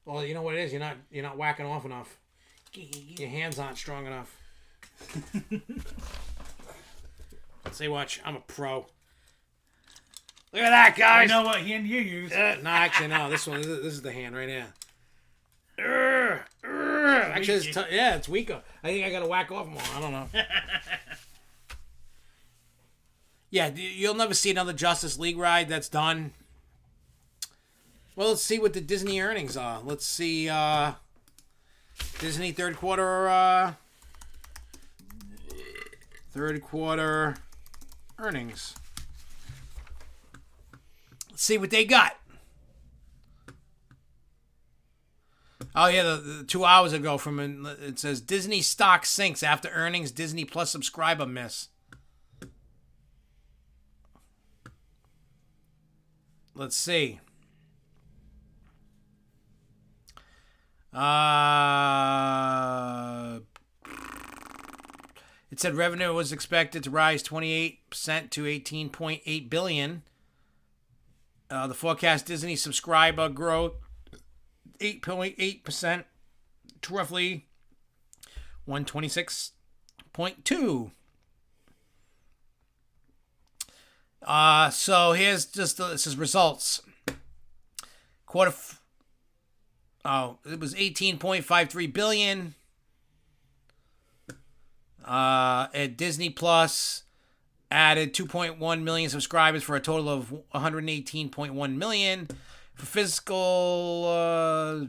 Well, you know what it is. You're not whacking off enough. Your hands aren't strong enough. Say, watch. I'm a pro. Look at that, guys. I know what hand you use. No, actually, no. This one. This is the hand right here. Actually, it's weaker. I think I gotta whack off more. I don't know. Yeah, you'll never see another Justice League ride that's done. Well, let's see what the Disney earnings are. Let's see Disney third quarter earnings. Let's see what they got. Oh yeah, the 2 hours ago it says Disney stock sinks after earnings Disney Plus subscriber miss. Let's see. It said revenue was expected to rise 28% to $18.8 billion. The forecast Disney subscriber growth 8.8% to roughly 126.2. So here's just this is results. It was 18.53 billion. At Disney Plus added 2.1 million subscribers for a total of 118.1 million for fiscal.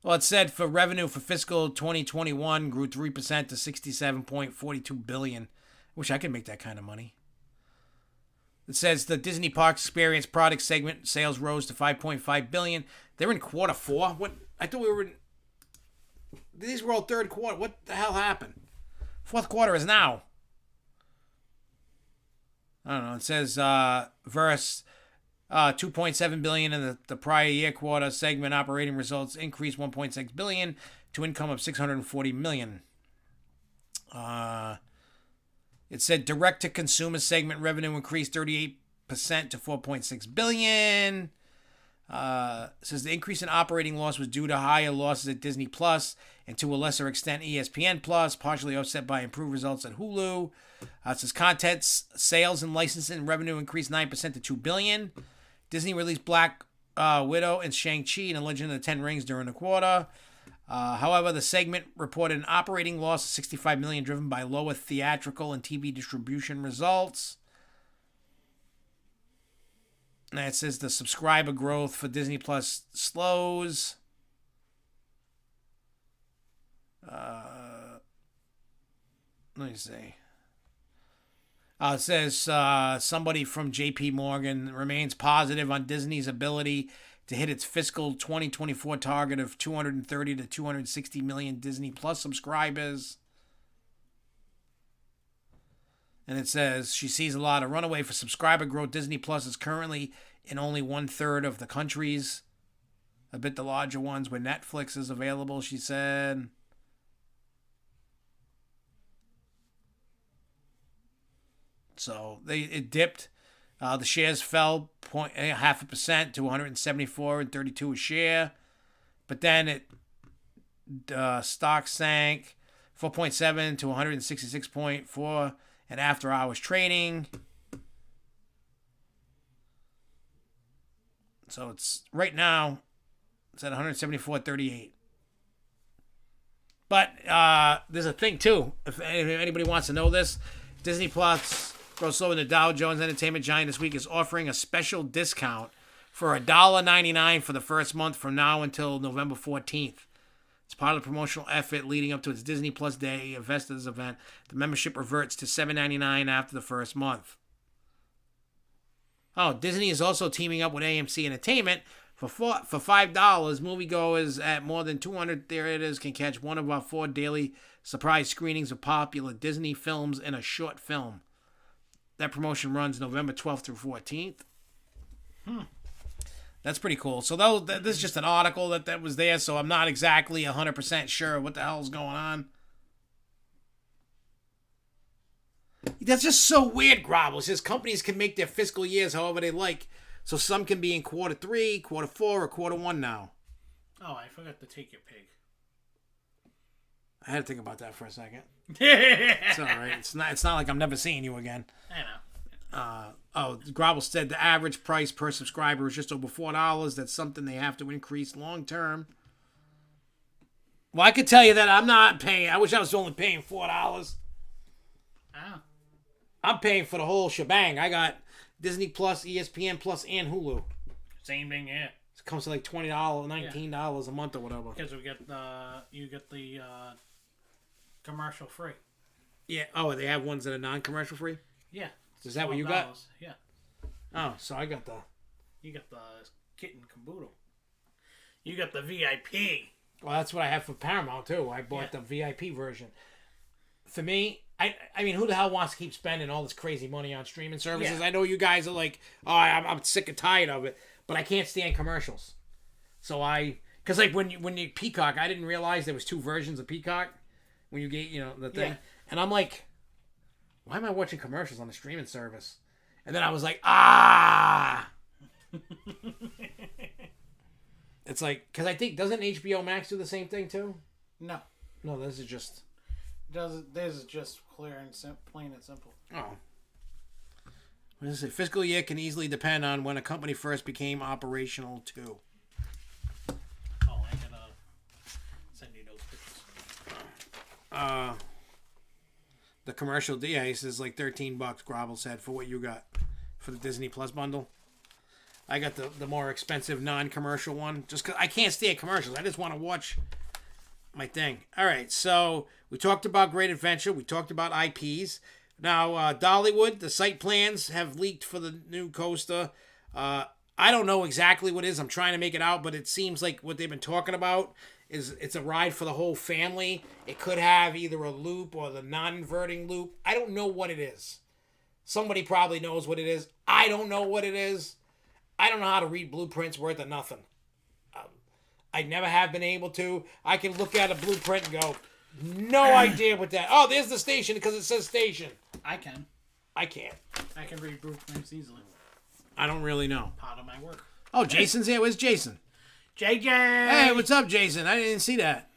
It said for revenue for fiscal 2021 grew 3% to 67.42 billion. Wish I could make that kind of money. It says the Disney Parks Experience product segment sales rose to 5.5 billion. They're in quarter four. What? I thought we were in. These were all third quarter. What the hell happened? Fourth quarter is now. I don't know. It says versus 2.7 billion in the prior year quarter. Segment operating results increased 1.6 billion to income of 640 million. It said direct-to-consumer segment revenue increased 38% to $4.6 billion. It says the increase in operating loss was due to higher losses at Disney Plus and to a lesser extent ESPN Plus, partially offset by improved results at Hulu. It says content sales and licensing revenue increased 9% to $2 billion. Disney released Black Widow and Shang-Chi and the Legend of the Ten Rings during the quarter. However, the segment reported an operating loss of $65 million driven by lower theatrical and TV distribution results. And it says the subscriber growth for Disney Plus slows. Let me see. It says somebody from J.P. Morgan remains positive on Disney's ability to hit its fiscal 2024 target of 230 to 260 million Disney Plus subscribers. And it says she sees a lot of runaway for subscriber growth. Disney Plus is currently in only 1/3 of the countries, a bit the larger ones where Netflix is available, she said. So it dipped. The shares fell 0.5% to 174.32 a share, but then stock sank 4.7 to 166.4 at after hours trading. So it's right now it's at 174.38. But there's a thing too. If anybody wants to know this, Disney Plus. Grows slower than the Dow Jones Entertainment Giant this week is offering a special discount for $1.99 for the first month from now until November 14th. It's part of the promotional effort leading up to its Disney Plus Day Investors event. The membership reverts to $7.99 after the first month. Oh, Disney is also teaming up with AMC Entertainment. For $5, moviegoers at more than 200 theaters can catch one of our 4 daily surprise screenings of popular Disney films in a short film. That promotion runs November 12th through 14th. That's pretty cool. So this is just an article that was there, so I'm not exactly 100% sure what the hell's going on. That's just so weird, Grovel. It says companies can make their fiscal years however they like. So some can be in quarter 3, quarter 4, or quarter 1 now. Oh, I forgot to take your pig. I had to think about that for a second. It's all right. It's not like I'm never seeing you again. I know. Grovel said the average price per subscriber is just over $4. That's something they have to increase long term. Well, I could tell you that I'm not paying. I wish I was only paying $4. Oh. I'm paying for the whole shebang. I got Disney Plus, ESPN Plus, and Hulu. Same thing, yeah. It comes to like $20, $19 a month or whatever. Because you get the commercial free. Yeah. Oh, they have ones that are non-commercial free? Yeah. Is that what you got? Yeah. Oh, so I got the... You got the kit and caboodle. You got the VIP. Well, that's what I have for Paramount, too. I bought the VIP version. For me, I mean, who the hell wants to keep spending all this crazy money on streaming services? Yeah. I know you guys are like, oh, I'm sick and tired of it, but I can't stand commercials. So because like when you Peacock, I didn't realize there was 2 versions of Peacock when you get, the thing. Yeah. And I'm like, why am I watching commercials on the streaming service? And then I was like, It's like, because I think, doesn't HBO Max do the same thing too? No. No, this is just... This is just clear and plain and simple. Oh. What does it say? Fiscal year can easily depend on when a company first became operational too. Oh, I gotta send you those pictures. The commercial DACE is like $13, Grovel said, for what you got for the Disney Plus bundle. I got the more expensive non-commercial one, just because I can't stand commercials. I just want to watch my thing. All right, so we talked about Great Adventure. We talked about IPs. Now, Dollywood, the site plans have leaked for the new coaster. I don't know exactly what it is. I'm trying to make it out, but it seems like what they've been talking about is it's a ride for the whole family. It could have either a loop or the non-inverting loop. I don't know what it is. Somebody probably knows what it is. I don't know what it is. I don't know how to read blueprints worth of nothing. I never have been able to. I can look at a blueprint and go, no idea what that... Oh, there's the station because it says station. I can. I can't. I can read blueprints easily. I don't really know. Part of my work. Oh, Jason's here. Where's Jason? JJ! Hey, what's up, Jason? I didn't see that.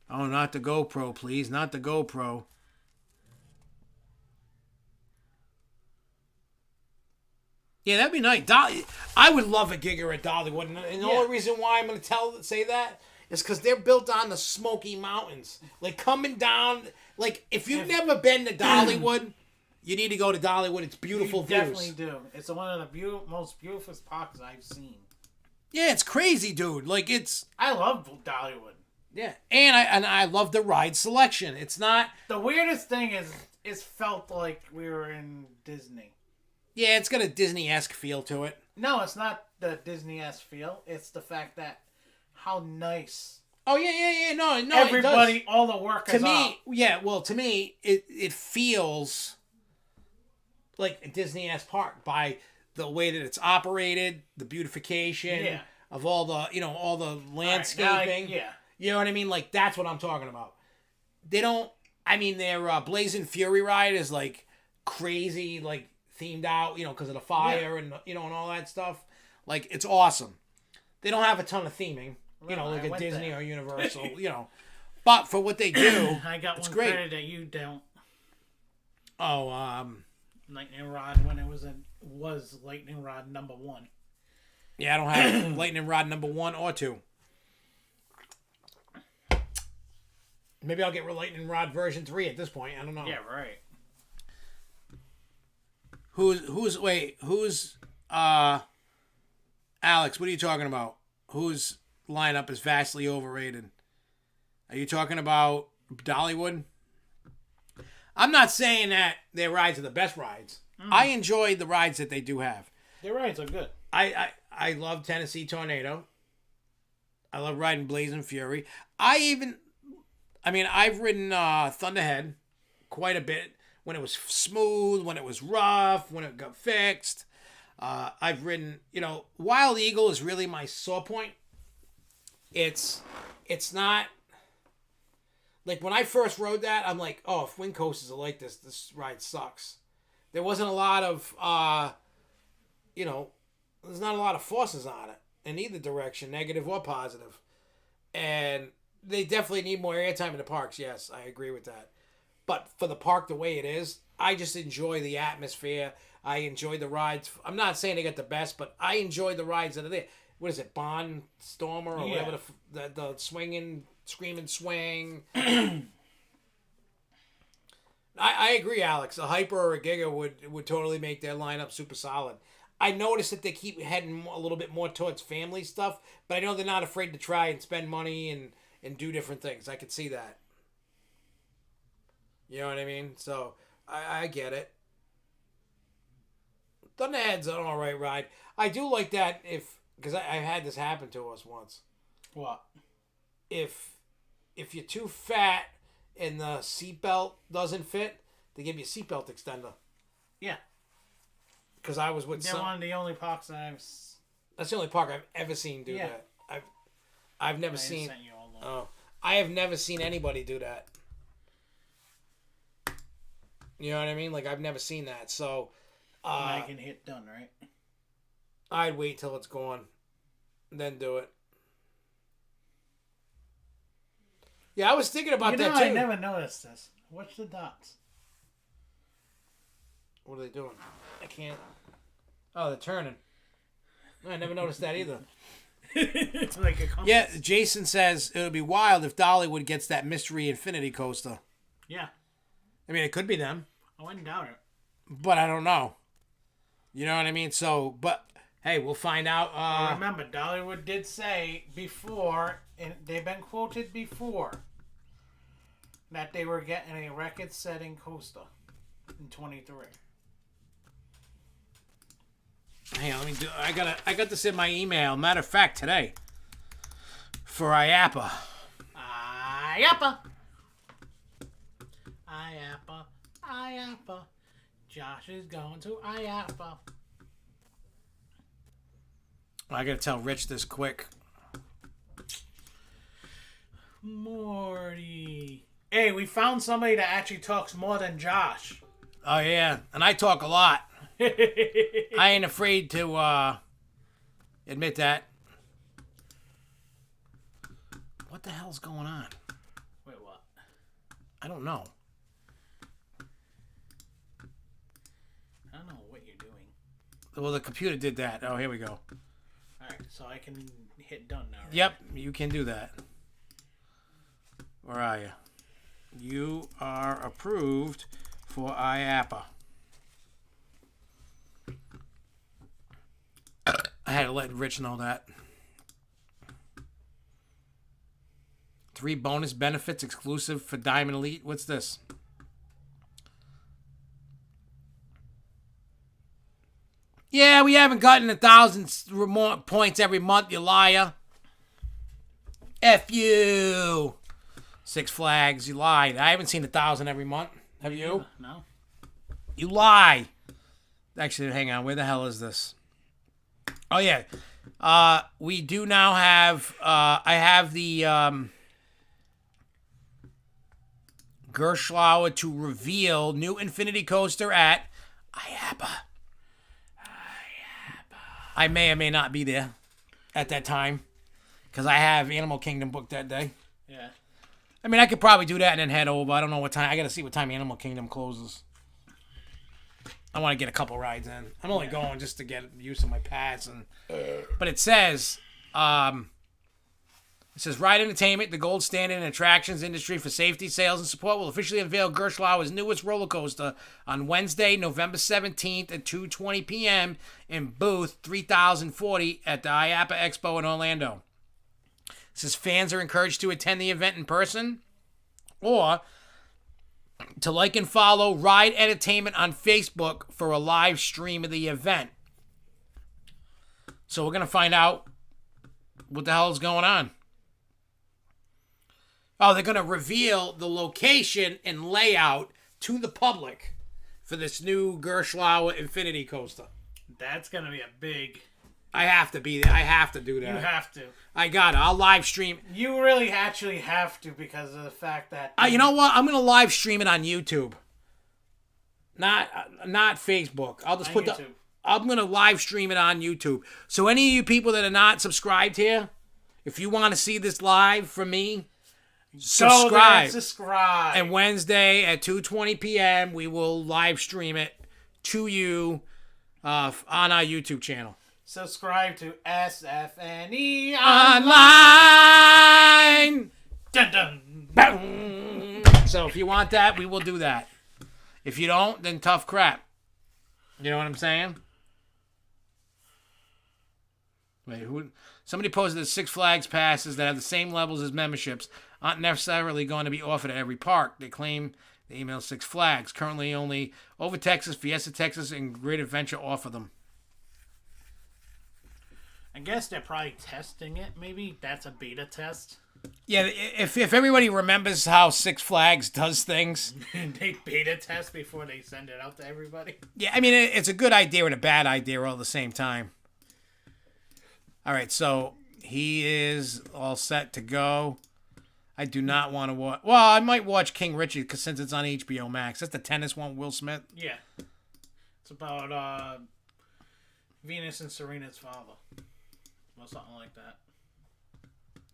Oh, not the GoPro, please. Not the GoPro. Yeah, that'd be nice. I would love a gigger at Dollywood, and the only reason why I'm going to say that is because they're built on the Smoky Mountains. Like, coming down... Like, if you've never been to Dollywood, you need to go to Dollywood. It's beautiful views. Definitely do. It's one of the most beautiful parks I've seen. Yeah, it's crazy, dude. Like, it's... I love Dollywood. Yeah, and I love the ride selection. It's not... The weirdest thing is, it felt like we were in Disney. Yeah, it's got a Disney-esque feel to it. No, it's not the Disney-esque feel. It's the fact that how nice. Oh, yeah. No, everybody, it does. all the workers to me, yeah, well, to me, it feels like a Disney-esque park by the way that it's operated, the beautification of all the, all the landscaping. Right, You know what I mean? Like, that's what I'm talking about. They don't, their Blazing Fury ride is, like, crazy, like, themed out, because of the fire and, and all that stuff. Like, it's awesome. They don't have a ton of theming, like a Disney or Universal, But for what they do, I got it's one great. credit that you don't. Oh, Lightning Rod when it was Lightning Rod number 1. Yeah, I don't have Lightning Rod number 1 or 2. Maybe I'll get Lightning Rod version 3 at this point. I don't know. Yeah, right. Who's Alex, what are you talking about? Whose lineup is vastly overrated? Are you talking about Dollywood? I'm not saying that their rides are the best rides. I enjoy the rides that they do have. Their rides are good. I love Tennessee Tornado. I love riding Blazing Fury. I've ridden Thunderhead quite a bit. When it was smooth, when it was rough, when it got fixed. I've ridden, Wild Eagle is really my sore point. It's not, like when I first rode that, I'm like, oh, if wind coasters are like this ride sucks. There wasn't a lot of, there's not a lot of forces on it in either direction, negative or positive. And They definitely need more airtime in the parks. Yes, I agree with that. But for the park the way it is, I just enjoy the atmosphere. I enjoy the rides. I'm not saying they got the best, but I enjoy the rides that are there. What is it, Bond Stormer or whatever the swinging, screaming swing. I agree, Alex. A Hyper or a Giga would totally make their lineup super solid. I noticed that they keep heading a little bit more towards family stuff, but I know they're not afraid to try and spend money and do different things. I could see that. You know what I mean? So, I get it. Thunderhead's an alright ride. I do like that because I had this happen to us once. What? If you're too fat and the seatbelt doesn't fit, they give you a seatbelt extender. Yeah. Because I was with They're one of the only parks that That's the only park I've ever seen do that. I've never seen. Sent you all Oh, I have never seen anybody do that. You know what I mean? Like I've never seen that. So I can hit done, right? I'd wait till it's gone, then do it. Yeah, I was thinking about that too. I never noticed this. What's the dots? What are they doing? I can't. Oh, they're turning. I never noticed that either. It's like a compass. Yeah, Jason says it would be wild if Dollywood gets that mystery infinity coaster. Yeah. I mean, it could be them. I wouldn't doubt it. But I don't know. You know what I mean? So, but hey, we'll find out. Remember, Dollywood did say before, and they've been quoted before, that they were getting a record-setting coaster in 23. Hang on, let me do. I got this in my email. Matter of fact, today for IAPPA. IAPPA. IAPPA. IAPPA. Josh is going to IAPPA. I gotta tell Rich this quick. Morty. Hey, we found somebody that actually talks more than Josh. Oh yeah, and I talk a lot. I ain't afraid to admit that. What the hell's going on? Wait, what? I don't know. I don't know what you're doing. Well, the computer did that. Oh, here we go. Alright, so I can hit done now, right? Yep, you can do that. Where are you? You are approved for IAPPA. I had to let Rich know that. 3 bonus benefits exclusive for Diamond Elite. What's this? Yeah, we haven't gotten 1,000 points every month, you liar. F you. Six Flags, you lied. I haven't seen 1,000 every month. Have you? No. You lie. Actually, hang on. Where the hell is this? Oh, yeah. We do now have... I have the... Gerschlauer to reveal new Infinity Coaster at IAPPA. I may or may not be there at that time because I have Animal Kingdom booked that day. Yeah. I mean, I could probably do that and then head over. I don't know what time. I got to see what time Animal Kingdom closes. I want to get a couple rides in. I'm only going just to get use of my pass. But it says, Ride Entertainment, the gold standard in attractions industry for safety, sales, and support, will officially unveil Gerschlauer's newest roller coaster on Wednesday, November 17th at 2:20 p.m. in booth 3040 at the IAPPA Expo in Orlando. It says fans are encouraged to attend the event in person or to like and follow Ride Entertainment on Facebook for a live stream of the event. So we're going to find out what the hell is going on. Oh, they're going to reveal the location and layout to the public for this new Gerschlauer Infinity Coaster. That's going to be a big... I have to be there. I have to do that. You have to. I got it. I'll live stream. You really actually have to because of the fact that... You know what? I'm going to live stream it on YouTube. Not Facebook. I'll just put YouTube. I'm going to live stream it on YouTube. So any of you people that are not subscribed here, if you want to see this live from me, subscribe. Subscribe. And Wednesday at 2:20 p.m. we will live stream it to you on our YouTube channel. Subscribe to SFNE Online. Dun, dun. Boom. So if you want that, we will do that. If you don't, then tough crap. You know what I'm saying? Wait, who? Somebody posted that Six Flags passes that have the same levels as memberships aren't necessarily going to be offered at every park. They claim they email Six Flags. Currently, only Over Texas, Fiesta Texas, and Great Adventure offer them. I guess they're probably testing it. Maybe that's a beta test. Yeah, if everybody remembers how Six Flags does things. They beta test before they send it out to everybody. Yeah, I mean, it's a good idea and a bad idea all at the same time. All right, so he is all set to go. I do not want to watch... Well, I might watch King Richard because since it's on HBO Max. That's the tennis one, Will Smith. Yeah. It's about Venus and Serena's father. Or something like that.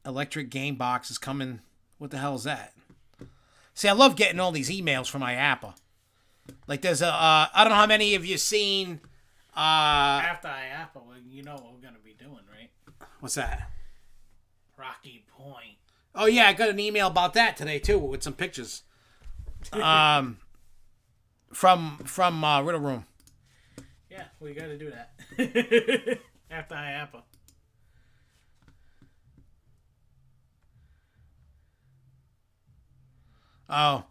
Electric Game Box is coming. What the hell is that? See, I love getting all these emails from IAPPA. Like, there's a... I don't know how many of you seen... After IAPPA, well, you know what we're going to be doing, right? What's that? Rocky Point. Oh, yeah, I got an email about that today, too, with some pictures. From Riddle Room. Yeah, we got to do that. After IAPPA. Oh.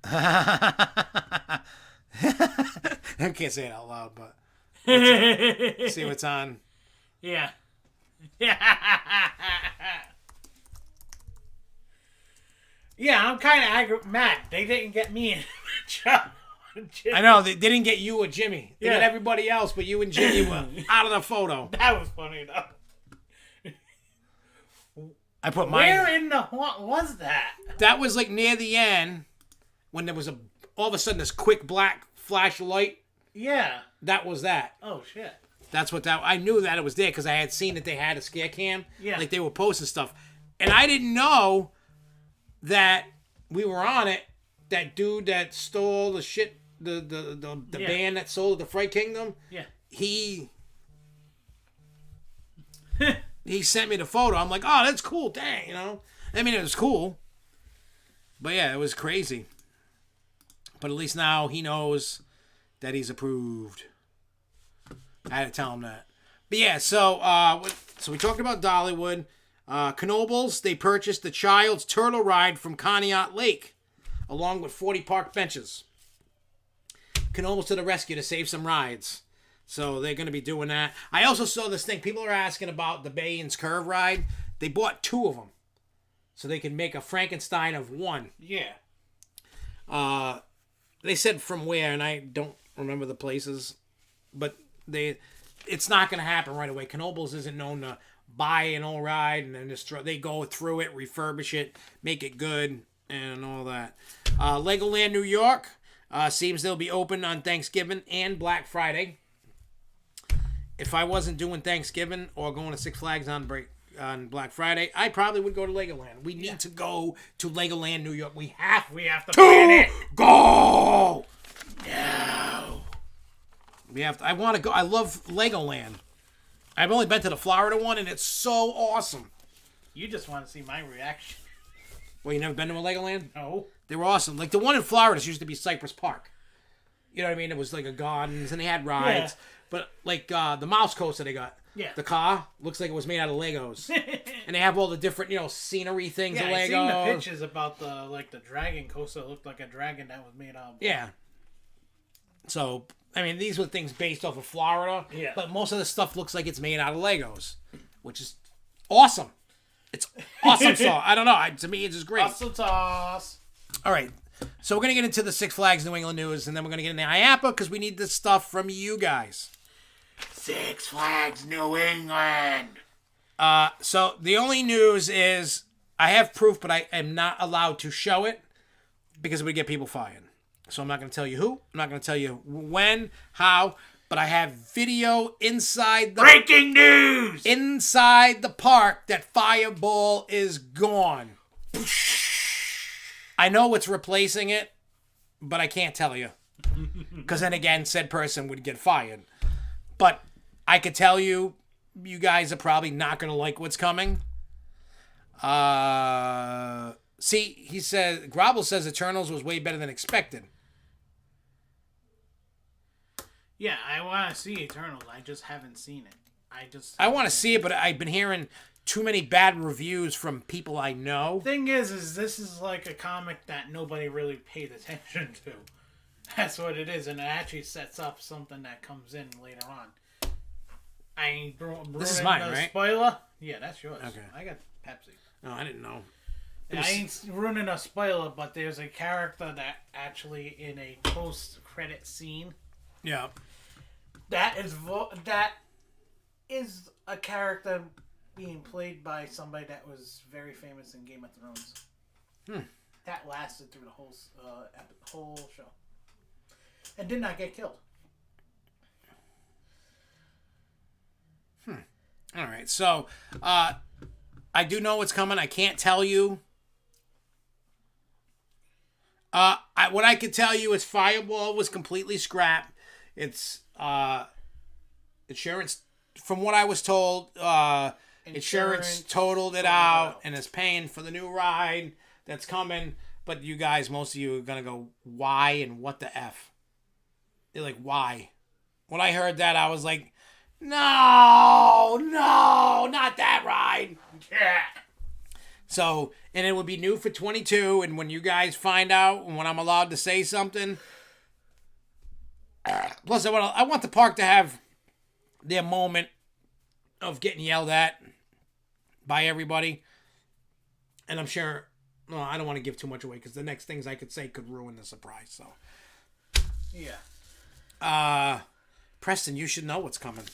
I can't say it out loud, but see what's on. Yeah. Yeah, I'm kind of mad. They didn't get me in. I know, they didn't get you or Jimmy. They got Yeah. everybody else, but you and Jimmy were out of the photo. That was funny, though. I put mine. Where in the what was that? That was like near the end when there was all of a sudden this quick black flash of light. Yeah. That was that. Oh, shit. That's what that... I knew that it was there because I had seen that they had a scare cam. Yeah. Like they were posting stuff. And I didn't know that we were on it. That dude that stole the shit, the band that sold the Fright Kingdom. Yeah. He sent me the photo. I'm like, oh, that's cool. Dang, you know. I mean, it was cool. But yeah, it was crazy. But at least now he knows that he's approved. I had to tell him that. But yeah, so we talked about Dollywood. Knoebels, they purchased the Child's Turtle Ride from Conneaut Lake, along with 40 park benches. Knoebels to the rescue to save some rides. So they're going to be doing that. I also saw this thing. People are asking about the Bayon's Curve ride. They bought 2 of them. So they can make a Frankenstein of 1. Yeah. They said from where, and I don't remember the places. But it's not going to happen right away. Knoebels isn't known to buy an old ride and then they go through it, refurbish it, make it good, and all that. Legoland New York seems they'll be open on Thanksgiving and Black Friday. If I wasn't doing Thanksgiving or going to Six Flags on Black Friday, I probably would go to Legoland. We need to go to Legoland New York. We have to plan it. Go. No. We have to. I want to go. I love Legoland. I've only been to the Florida one, and it's so awesome. You just want to see my reaction. Well, you never been to a Legoland? No. They were awesome. Like, the one in Florida used to be Cypress Park. You know what I mean? It was like a gardens, and they had rides. Yeah. But, like, the mouse coaster they got. Yeah. The car looks like it was made out of Legos. And they have all the different, scenery things of Legos. I've seen the pictures about the dragon coaster. It looked like a dragon that was made out of... Yeah. So... I mean, these were things based off of Florida, but most of the stuff looks like it's made out of Legos, which is awesome. It's awesome sauce. I don't know. To me, it's just great. Awesome sauce. All right. So we're going to get into the Six Flags New England news, and then we're going to get into IAPPA because we need this stuff from you guys. Six Flags New England. So the only news is I have proof, but I am not allowed to show it because it would get people fired. So I'm not going to tell you who. I'm not going to tell you when, how, but I have video inside the... Breaking news! Inside the park that Fireball is gone. I know what's replacing it, but I can't tell you. Because then again, said person would get fired. But I could tell you, you guys are probably not going to like what's coming. See, he says, Grobble says Eternals was way better than expected. Yeah, I want to see Eternals. I just haven't seen it. I want to see it, but I've been hearing too many bad reviews from people I know. Thing is this is like a comic that nobody really paid attention to. That's what it is, and it actually sets up something that comes in later on. I ain't this is mine, right? Spoiler? Yeah, that's yours. Okay. I got Pepsi. Oh, I didn't know. I ain't ruining a spoiler, but there's a character that actually in a post-credit scene. Yeah. That is a character being played by somebody that was very famous in Game of Thrones. That lasted through the whole show. And did not get killed. All right, so I do know what's coming. I can't tell you. What I can tell you is Fireball was completely scrapped. It's insurance. From what I was told, insurance totaled it out and is paying for the new ride that's coming. But you guys, most of you are gonna go, why and what the F? They're like, why? When I heard that, I was like, no, not that ride. Yeah. So, and it would be new for 22. And when you guys find out, when I'm allowed to say something, plus I want the park to have their moment of getting yelled at by everybody. And I'm sure, well, I don't want to give too much away because the next things I could say could ruin the surprise. So, yeah. Preston, you should know what's coming.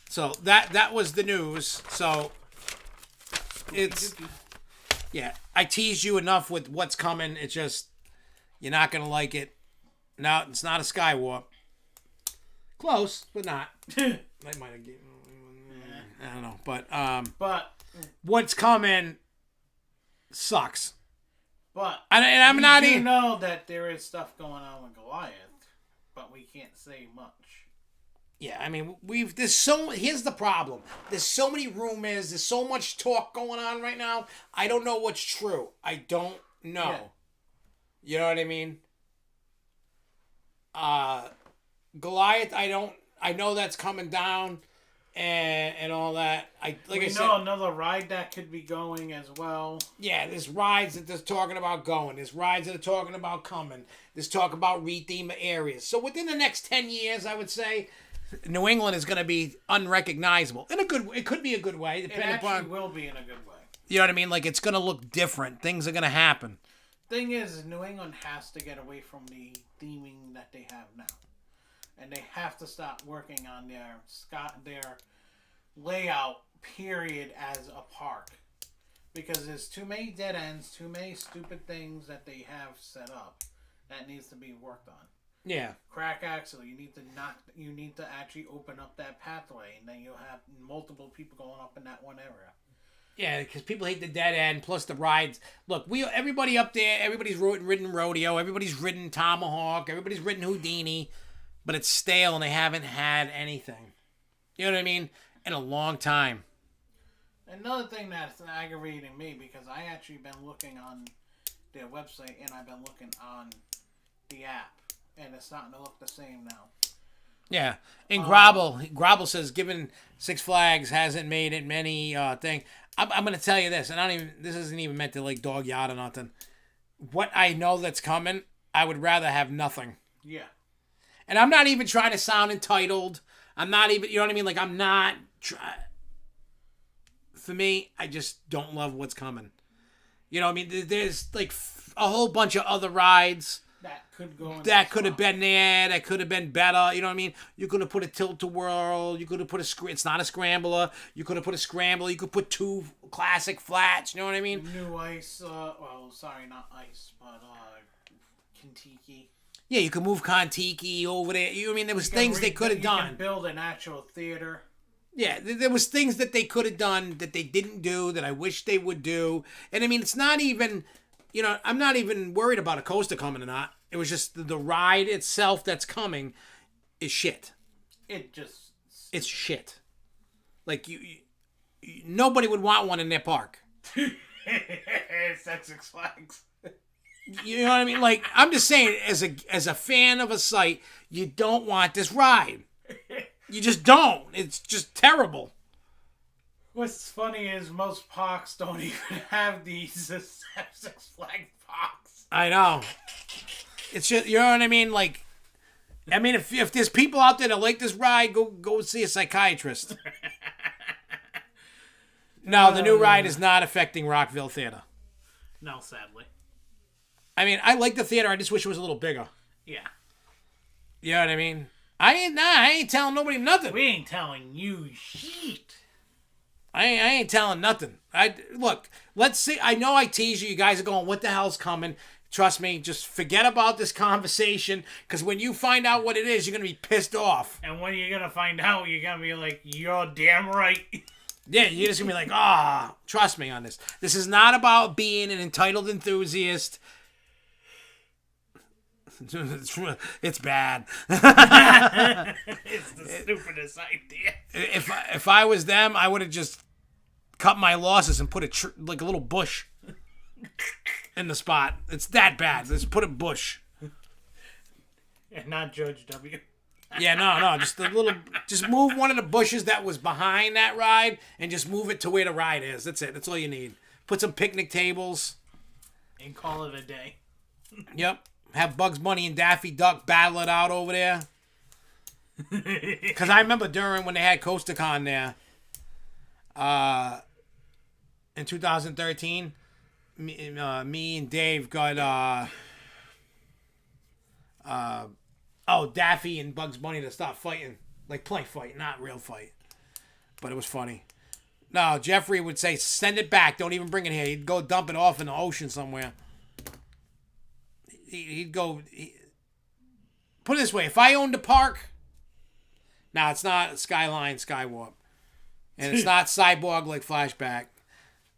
So that was the news. So it's, yeah, I teased you enough with what's coming. It's just, you're not going to like it. No, it's not a Skywarp. Close, but not. I might have given, I don't know. But what's coming sucks. But I'm not even know that there is stuff going on with Goliath, but we can't say much. Yeah, I mean, here's the problem. There's so many rumors, there's so much talk going on right now. I don't know what's true. I don't know. Yeah. You know what I mean? Goliath, I know that's coming down and all that. We know another ride that could be going as well. Yeah, there's rides that they're talking about going. There's rides that are talking about coming. There's talk about retheme areas. So within the next 10 years, I would say, New England is going to be unrecognizable. It could be a good way, depending upon. It will be in a good way. You know what I mean? Like, it's going to look different. Things are going to happen. Thing is, New England has to get away from the theming that they have now. And they have to start working on their layout, period, as a park. Because there's too many dead ends, too many stupid things that they have set up that needs to be worked on. Yeah. Crack axle, you need to actually open up that pathway, and then you'll have multiple people going up in that one area. Yeah, because people hate the dead end, plus the rides. Look, everybody up there, everybody's ridden Rodeo, everybody's ridden Tomahawk, everybody's ridden Houdini, but it's stale and they haven't had anything. You know what I mean? In a long time. Another thing that's aggravating me, because I actually been looking on their website and I've been looking on the app, and it's starting to look the same now. Yeah, and Grobble says, given Six Flags hasn't made it many thing. I'm going to tell you this, and this isn't even meant to like dog yacht or nothing. What I know that's coming, I would rather have nothing. Yeah. And I'm not even trying to sound entitled. I'm not even, you know what I mean? Like, I'm not for me, I just don't love what's coming. You know what I mean? There's like a whole bunch of other rides that could go in that could have been there, that could have been better. You know what I mean? You could have put a tilt-a-whirl. You could have put it's not a scrambler. You could have put a scrambler. You could put two classic flats. You know what I mean? New ice. Sorry, not ice, but Kentucky. Yeah, you could move Kontiki over there. I mean, there was things they could have done. You can build an actual theater. Yeah, there was things that they could have done that they didn't do that I wish they would do. And I mean, it's not even, I'm not even worried about a coaster coming or not. It was just the ride itself that's coming is shit. It's shit. Like, nobody would want one in their park. It's at Six Flags. You know what I mean? Like, I'm just saying, as a fan of a site, you don't want this ride. You just don't. It's just terrible. What's funny is most parks don't even have these Six Flags parks. I know. It's just, you know what I mean? Like, I mean, if there's people out there that like this ride, go see a psychiatrist. No, the new ride is not affecting Rockville Theater. No, sadly. I mean, I like the theater. I just wish it was a little bigger. Yeah. You know what I mean? I ain't telling nobody nothing. We ain't telling you shit. I ain't telling nothing. Look, let's see. I know I tease you. You guys are going, what the hell's coming? Trust me, just forget about this conversation, because when you find out what it is, you're going to be pissed off. And when you're going to find out, you're going to be like, you're damn right. Yeah, you're just going to be like, trust me on this. This is not about being an entitled enthusiast. It's bad. It's the stupidest idea. If I was them, I would have just cut my losses and put a little bush in the spot. It's that bad. Let's put a bush. And not Judge W. Yeah, no, just move one of the bushes that was behind that ride and just move it to where the ride is. That's it. That's all you need. Put some picnic tables. And call it a day. Yep. Have Bugs Bunny and Daffy Duck battle it out over there. Because I remember during when they had CoasterCon there, in 2013, me and Dave got Daffy and Bugs Bunny to stop fighting. Like play fight, not real fight. But it was funny. No, Jeffrey would say, send it back. Don't even bring it here. He'd go dump it off in the ocean somewhere. He'd go... put it this way. If I owned a park... Now, it's not Skyline Skywarp. And it's not Cyborg like Flashback.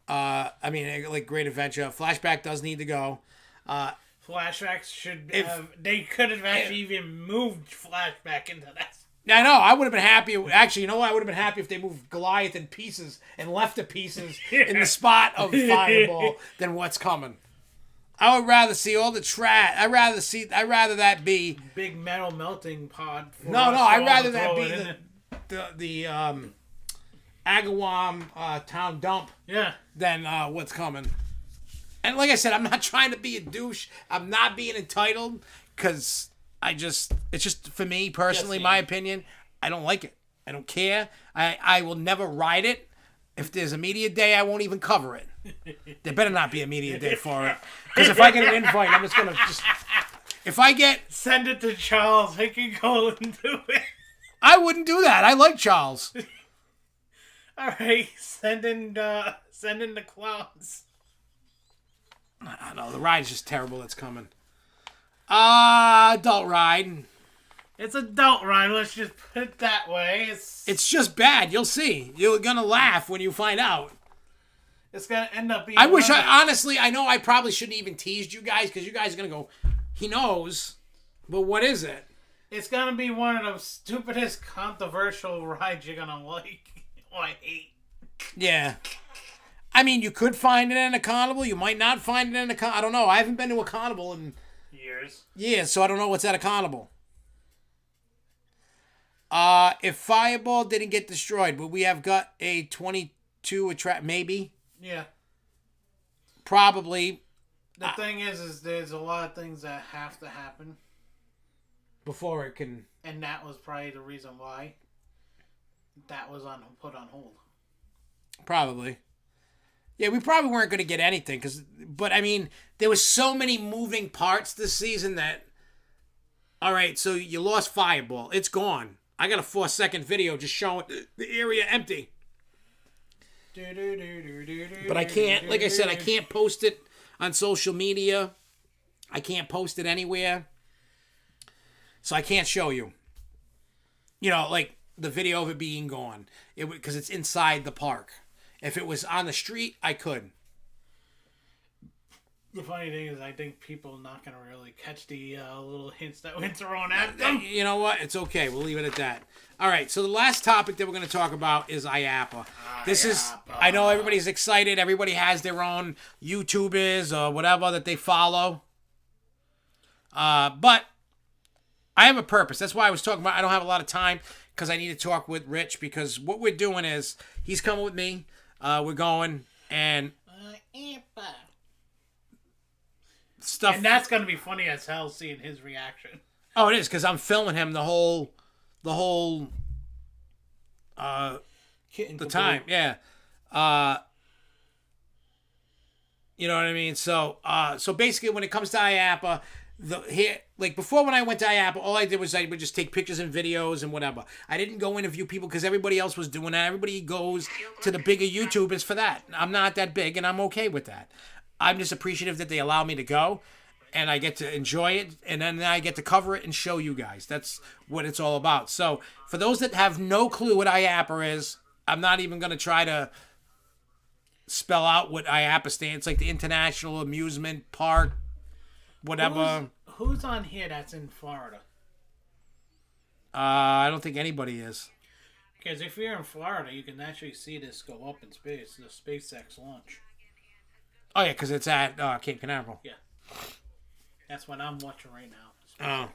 I mean, like Great Adventure. Flashback does need to go. Flashbacks should have... They could have actually even moved Flashback into that. I know. I would have been happy. Actually, you know what? I would have been happy if they moved Goliath in pieces and left the pieces in the spot of Fireball than what's coming. I would rather see all the trash. I'd rather that be big metal melting pod. No. I'd rather that be the Agawam town dump. Yeah. Than what's coming. And like I said, I'm not trying to be a douche. I'm not being entitled because it's just for me personally, my opinion. I don't like it. I don't care. I will never ride it. If there's a media day, I won't even cover it. There better not be a media day for it. Because if I get an invite, I'm just going to if I get... Send it to Charles. He can go and do it. I wouldn't do that. I like Charles. All right. Send in the clowns. I don't know. The ride is just terrible that's coming. Adult ride. It's adult ride. Let's just put it that way. It's just bad. You'll see. You're going to laugh when you find out. It's going to end up being... honestly, I know I probably shouldn't even teased you guys because you guys are going to go, he knows, but what is it? It's going to be one of the stupidest controversial rides you're going to like or hate. Yeah. I mean, you could find it in a carnival. You might not find it in a carnival. I don't know. I haven't been to a carnival in... years. Yeah, so I don't know what's at a carnival. If Fireball didn't get destroyed, would we have got a 22 maybe? Yeah. Probably. The thing is there's a lot of things that have to happen before it can... And that was probably the reason why that was put on hold. Probably. Yeah, we probably weren't going to get anything. But, I mean, there was so many moving parts this season that... All right, so you lost Fireball. It's gone. I got a 4-second video just showing the area empty. But I can't, like I said, I can't post it on social media. I can't post it anywhere. So I can't show you. You know, like, the video of it being gone. Because it's inside the park. If it was on the street, I could. The funny thing is, I think people are not going to really catch the little hints that went thrown at them. You know what? It's okay. We'll leave it at that. All right. So the last topic that we're going to talk about is IAPPA. This is, I know everybody's excited. Everybody has their own YouTubers or whatever that they follow. But I have a purpose. That's why I was talking about, I don't have a lot of time because I need to talk with Rich, because what we're doing is he's coming with me. We're going and stuff. And that's going to be funny as hell seeing his reaction. Oh, it is, because I'm filming him the whole time. Yeah. You know what I mean? So basically when it comes to IAPPA, before when I went to IAPPA, all I did was I would just take pictures and videos and whatever. I didn't go interview people because everybody else was doing that. Everybody goes to the bigger YouTubers for that. I'm not that big, and I'm okay with that. I'm just appreciative that they allow me to go, and I get to enjoy it, and then I get to cover it and show you guys. That's what it's all about. So for those that have no clue what IAPPA is, I'm not even going to try to spell out what IAPPA stands. It's like the International Amusement Park, whatever. Who's on here that's in Florida? I don't think anybody is. Because if you're in Florida, you can actually see this go up in space, the SpaceX launch. Oh, yeah, because it's at Cape Canaveral. Yeah. That's what I'm watching right now. SpaceX.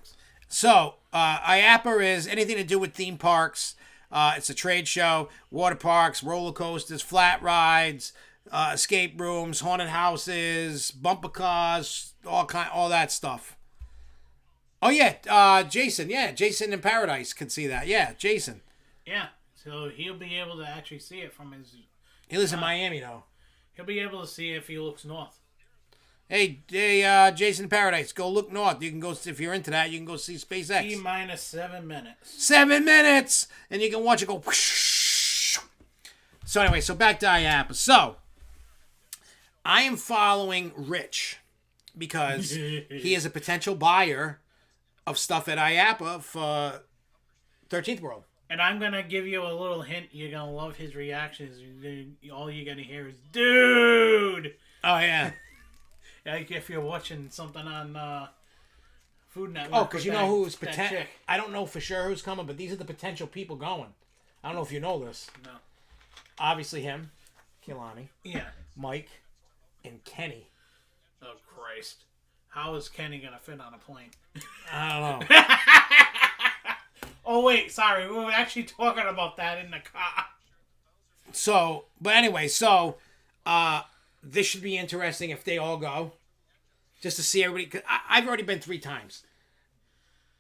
So, IAPPA is anything to do with theme parks. It's a trade show, water parks, roller coasters, flat rides, escape rooms, haunted houses, bumper cars, all that stuff. Oh, yeah, Jason. Yeah, Jason in Paradise could see that. Yeah, Jason. Yeah, so he'll be able to actually see it from his... He lives in Miami, though. He'll be able to see if he looks north. Hey, Jason in Paradise, go look north. You can go, if you're into that, you can go see SpaceX. T-minus 7 minutes. 7 minutes! And you can watch it go... So anyway, so back to IAPPA. So, I am following Rich because he is a potential buyer of stuff at IAPPA for 13th World. And I'm going to give you a little hint. You're going to love his reactions. All you're going to hear is, dude! Oh, yeah. Like if you're watching something on Food Network. Oh, because you know who's potential. I don't know for sure who's coming, but these are the potential people going. I don't know if you know this. No. Obviously him, Kehlani. Yeah. Mike, and Kenny. Oh, Christ. How is Kenny going to fit on a plane? I don't know. Oh, wait, sorry. We were actually talking about that in the car. So, but anyway, this should be interesting if they all go. Just to see everybody. Cause I've already been 3 times.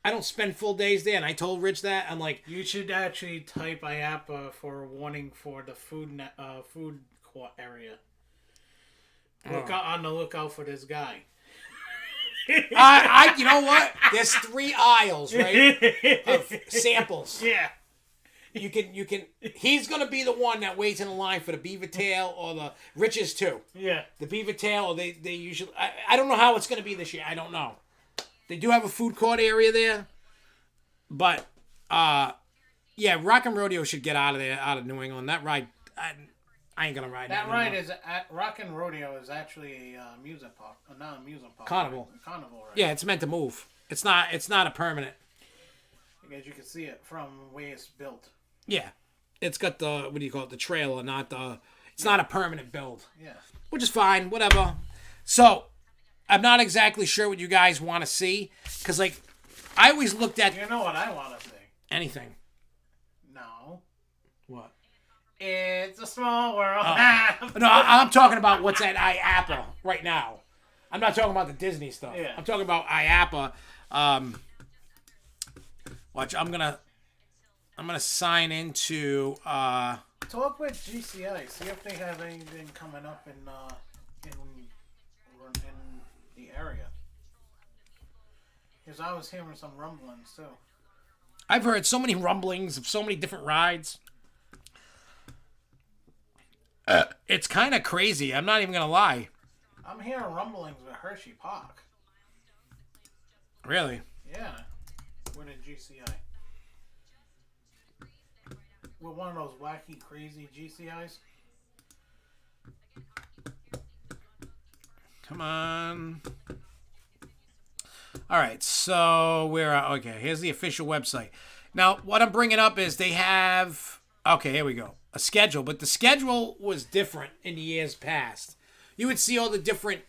I don't spend full days there, and I told Rich that. I'm like... You should actually type IAPPA for a warning for the food court area. Look out, on the lookout for this guy. You know what? There's 3 aisles, right? Of samples. Yeah. You can. He's gonna be the one that waits in the line for the beaver tail or the riches too. Yeah. The beaver tail, or they usually. I don't know how it's gonna be this year. I don't know. They do have a food court area there, but yeah, Rock and Rodeo should get out of New England. That ride, I ain't gonna ride that. That ride is at Rock and Rodeo is actually a amusement park, not amusement park. Carnival. Carnival, right? Yeah, it's meant to move. It's not a permanent. Because you can see it from where it's built. Yeah, it's got the, what do you call it? The trailer, not the. It's not a permanent build. Yeah. Which is fine, whatever. So, I'm not exactly sure what you guys want to see, because like, I always looked at. You know what I want to see? Anything. No. What? It's a small world. No, I'm talking about what's at IAPPA right now. I'm not talking about the Disney stuff. Yeah. I'm talking about IAPPA. Watch, I'm gonna sign into. Talk with GCI. See if they have anything coming up in the area. Because I was hearing some rumblings too. I've heard so many rumblings of so many different rides. It's kind of crazy. I'm not even gonna lie. I'm hearing rumblings with Hershey Park. Really? Yeah. With a GCI. with one of those wacky, crazy GCIs. Come on. All right, so we're okay. Here's the official website. Now, what I'm bringing up is they have here we go, a schedule, but the schedule was different in the years past. You would see all the different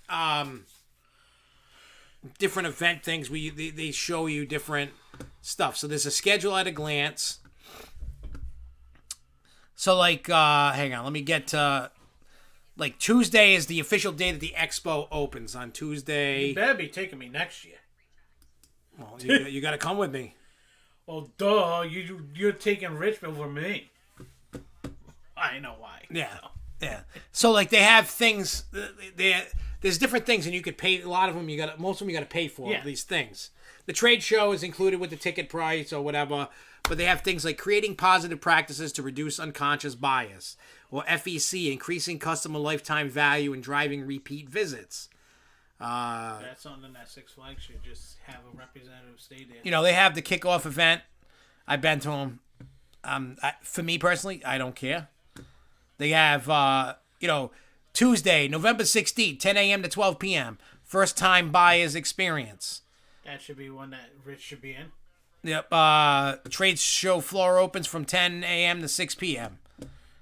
event things. They show you different stuff. So there's a schedule at a glance. So like, hang on, let me get to. Like Tuesday is the official day that the expo opens on Tuesday. You better be taking me next year. Well, you got to come with me. Well, duh. You're taking Rich over me. I know why. Yeah, yeah. So like they have things. There's different things, and you could pay a lot of them. Most of them you got to pay for these things. The trade show is included with the ticket price or whatever, but they have things like creating positive practices to reduce unconscious bias, or FEC, increasing customer lifetime value and driving repeat visits. That's something that Six Flags should just have a representative stay there. You know, they have the kickoff event. I've been to them. For me personally, I don't care. They have, Tuesday, November 16th, 10 a.m. to 12 p.m. First time buyers experience. That should be one that Rich should be in. Yep. Trade show floor opens from 10 a.m. to 6 p.m.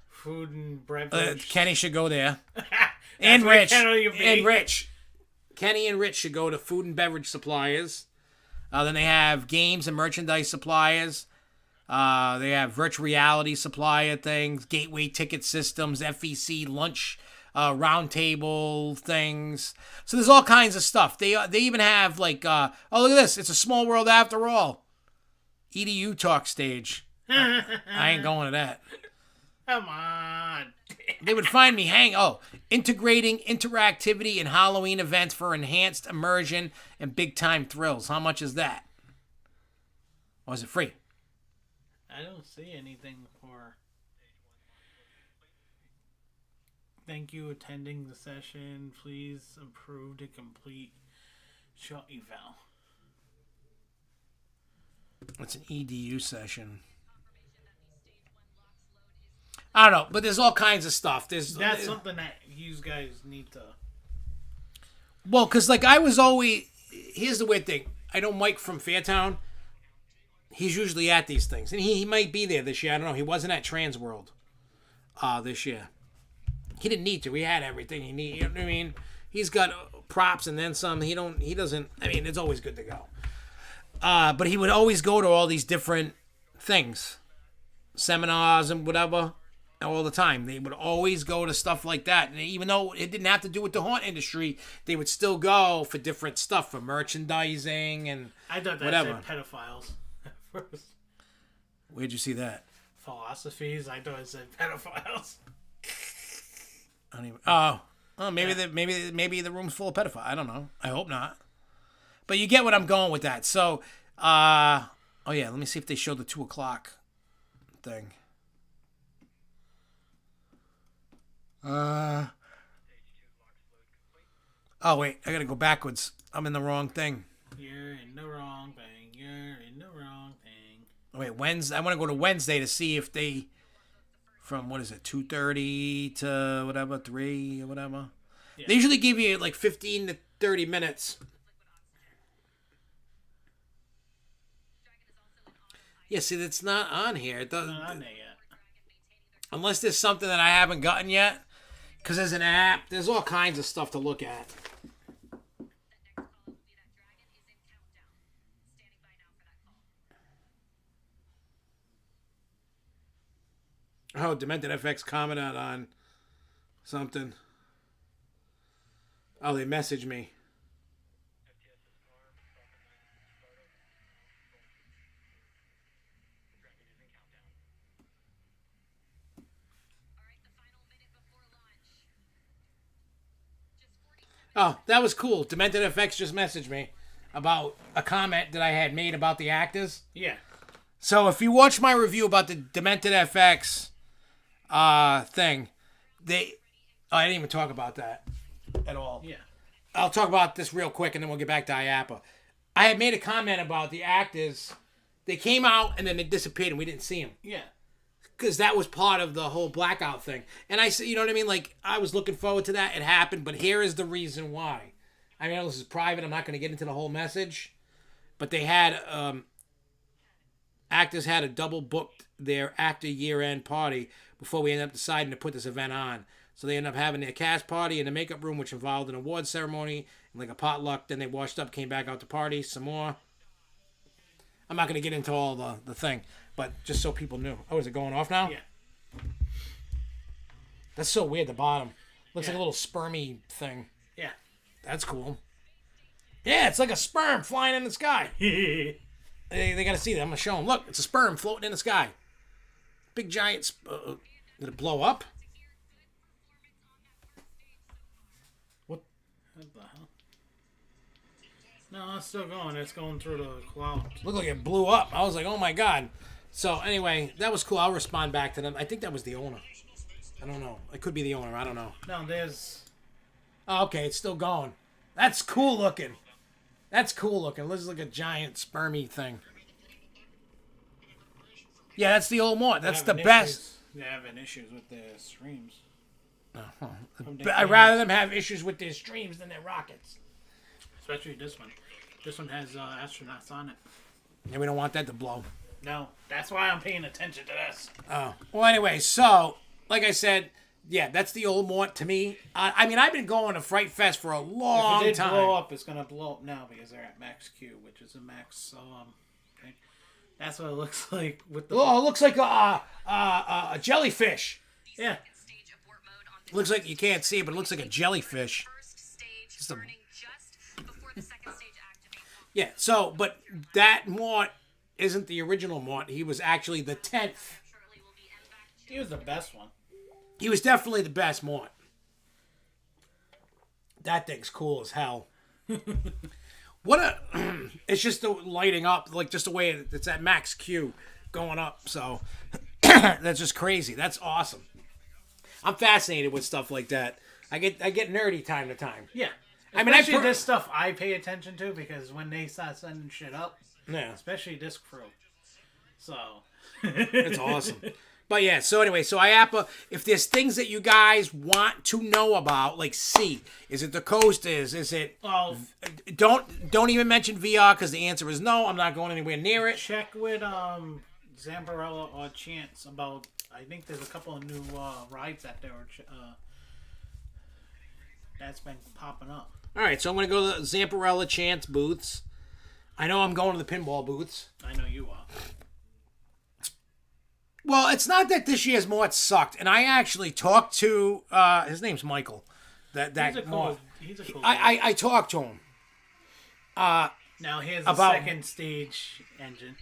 Food and beverage. Kenny should go there. And Rich. Kenny and Rich should go to food and beverage suppliers. Then they have games and merchandise suppliers. They have virtual reality supplier things, gateway ticket systems, FEC lunch, roundtable things. So there's all kinds of stuff. They even have like, look at this. It's a small world after all. EDU talk stage. I ain't going to that. Come on. They would find me integrating interactivity in Halloween events for enhanced immersion and big time thrills. How much is that? Or is it free? I don't see anything for. Thank you attending the session. Please approve to complete short eval. It's an EDU session. I don't know, but there's all kinds of stuff. That's something that you guys need to. Well, because like I was always. Here's the weird thing. I know Mike from Fairtown. He's usually at these things, and he might be there this year. I don't know. He wasn't at Transworld this year. He didn't need to. He had everything he needed. You know what I mean? He's got props and then some. He doesn't. I mean, it's always good to go. But he would always go to all these different things, seminars and whatever, all the time. They would always go to stuff like that. And even though it didn't have to do with the haunt industry, they would still go for different stuff, for merchandising and I thought that whatever. said pedophiles at first. Where'd you see that? Philosophies. I thought it said pedophiles. I don't even. Maybe the room's full of pedophiles. I don't know. I hope not. But you get what I'm going with that. So, let me see if they show the 2:00 thing. Oh wait, I gotta go backwards. I'm in the wrong thing. You're in the wrong thing. You're in the wrong thing. Wait, Wednesday. I want to go to Wednesday to see if they, from 2:30 to whatever 3 or whatever. Yeah. They usually give you like 15 to 30 minutes. Yeah, see, that's not on here. It doesn't. Not on there yet. Unless there's something that I haven't gotten yet. Because there's an app. There's all kinds of stuff to look at. Oh, DEMENTEDFX commented on something. Oh, they messaged me. Oh, that was cool. DEMENTEDFX just messaged me about a comment that I had made about the actors. Yeah. So if you watch my review about the DEMENTEDFX thing, I didn't even talk about that at all. Yeah. I'll talk about this real quick and then we'll get back to IAPPA. I had made a comment about the actors. They came out and then they disappeared and we didn't see them. Yeah. because that was part of the whole blackout thing. And I said, you know what I mean? Like, I was looking forward to that. It happened, but here is the reason why. I know this is private. I'm not going to get into the whole message. But they had, actors had a double booked their actor year-end party before we ended up deciding to put this event on. So they ended up having their cast party in the makeup room, which involved an awards ceremony and like a potluck. Then they washed up, came back out to party some more. I'm not going to get into all the thing, but just so people knew. Oh, is it going off now? Yeah. That's so weird, the bottom. Looks like a little spermy thing. Yeah. That's cool. Yeah, it's like a sperm flying in the sky. they got to see that. I'm going to show them. Look, it's a sperm floating in the sky. Big giant... did it blow up? What the hell? No, it's still going. It's going through the clouds. Looked like it blew up. I was like, oh my god. So anyway, that was cool. I'll respond back to them. I think that was the owner. I don't know. It could be the owner. I don't know. No, there's... Oh, okay, it's still going. That's cool looking. That's cool looking. Looks like a giant spermy thing. Yeah, that's the old Mort. That's the best. They're having issues with their streams. I'd rather them have issues with their streams than their rockets. Especially this one. This one has astronauts on it. Yeah, we don't want that to blow. No, that's why I'm paying attention to this. Oh. Well, anyway, so, like I said, yeah, that's the old Mort to me. I mean, I've been going to Fright Fest for a long if it did time. blow up, it's going to blow up now because they're at max Q, which is a max thing. That's what it looks like with the... Oh, it looks like a jellyfish. Yeah. Looks like, you can't see it, but it looks like a jellyfish. Just a... Yeah, so, but that Mort isn't the original Mort. He was actually the 10th. He was the best one. He was definitely the best Mort. That thing's cool as hell. What a... It's just the lighting up, like just the way it's at max Q going up, so... That's just crazy. That's awesome. I'm fascinated with stuff like that. I get nerdy time to time. Yeah. I mean, especially this stuff I pay attention to because when they start sending shit up, yeah, especially Disc Crew, so it's awesome. But yeah, so anyway, so IAPPA, if there's things that you guys want to know about, like is it the coasters? Is it? Oh, don't even mention VR because the answer is no. I'm not going anywhere near it. Check with Zamparella or Chance about. I think there's a couple of new rides that they were that's been popping up. All right, so I'm going to go to the Zamparella Chance booths. I know I'm going to the pinball booths. I know you are. Well, it's not that this year's Mort sucked, and I actually talked to his name's Michael. He's a cool guy. I talked to him. Now here's the second stage engine.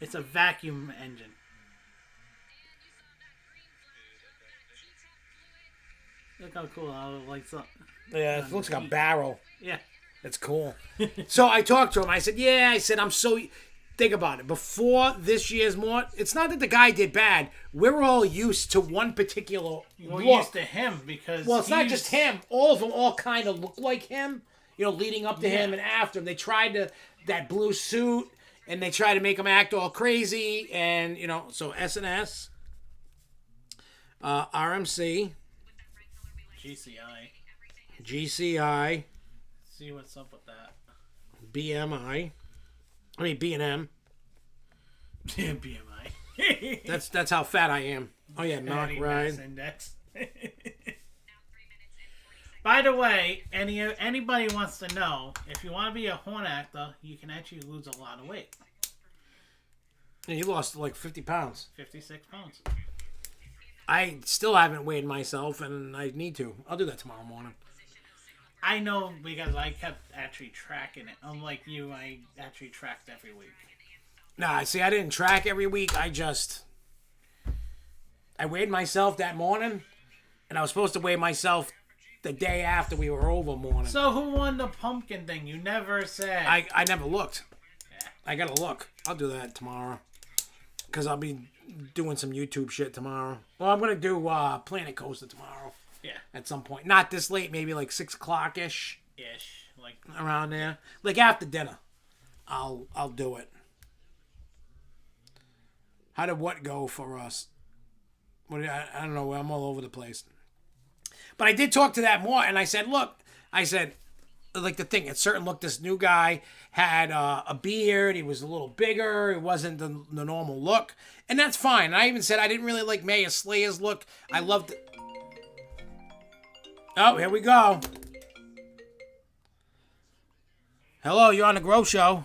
It's a vacuum engine. Look how cool how it lights up. Yeah, it looks like a barrel. Yeah. It's cool. So I talked to him. I said, think about it. Before this year's Mort, it's not that the guy did bad. We're all used to one particular look. Used to him because... Well, it's not just him. All of them all kind of look like him. You know, leading up to him and after him. They tried that blue suit, and they tried to make him act all crazy. And, you know, so SNS, RMC... GCI. See what's up with that. BMI. I mean B&M. BMI. That's how fat I am. Oh yeah, knock ride. Index. By the way, anybody wants to know, if you want to be a horn actor, you can actually lose a lot of weight. And you lost like 50 pounds. 56 pounds. I still haven't weighed myself, and I need to. I'll do that tomorrow morning. I know because I kept actually tracking it. Unlike you, I actually tracked every week. Nah, see, I didn't track every week. I weighed myself that morning, and I was supposed to weigh myself the day after we were over morning. So who won the pumpkin thing? You never said. I never looked. Yeah. I gotta look. I'll do that tomorrow. Because I'll be doing some YouTube shit tomorrow. Well, I'm going to do Planet Coaster tomorrow. Yeah. At some point. Not this late, maybe like 6 o'clock-ish. Ish. Like around there. Like after dinner. I'll do it. How did what go for us? I don't know. I'm all over the place. But I did talk to that more, and I said, look, like the thing, this new guy had a beard. He was a little bigger. It wasn't the normal look. And that's fine. And I even said I didn't really like Maya Slayer's look. I loved it. Oh, here we go. Hello, you're on the Grow Show.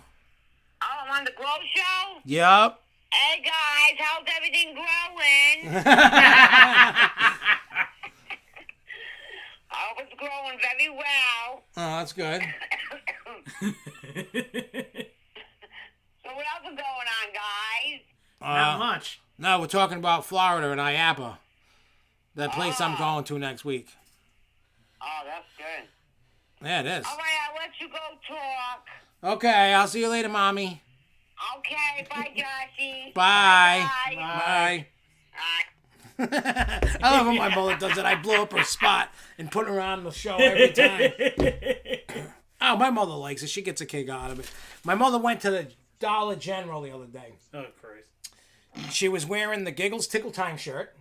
Oh, I'm on the Grow Show? Yep. Hey, guys, how's everything growing? I was growing very well. Oh, that's good. So what else is going on, guys? Not much. No, we're talking about Florida and IAPPA. That place I'm going to next week. Oh, that's good. Yeah, it is. All right, I'll let you go talk. Okay, I'll see you later, Mommy. Okay, bye, Joshy. Bye. Bye. Bye. Bye. I love when my mother does it. I blow up her spot and put her on the show every time. Oh, my mother likes it. She gets a kick out of it. My mother went to the Dollar General the other day. Oh, Christ. She was wearing the Giggles Tickle Time shirt.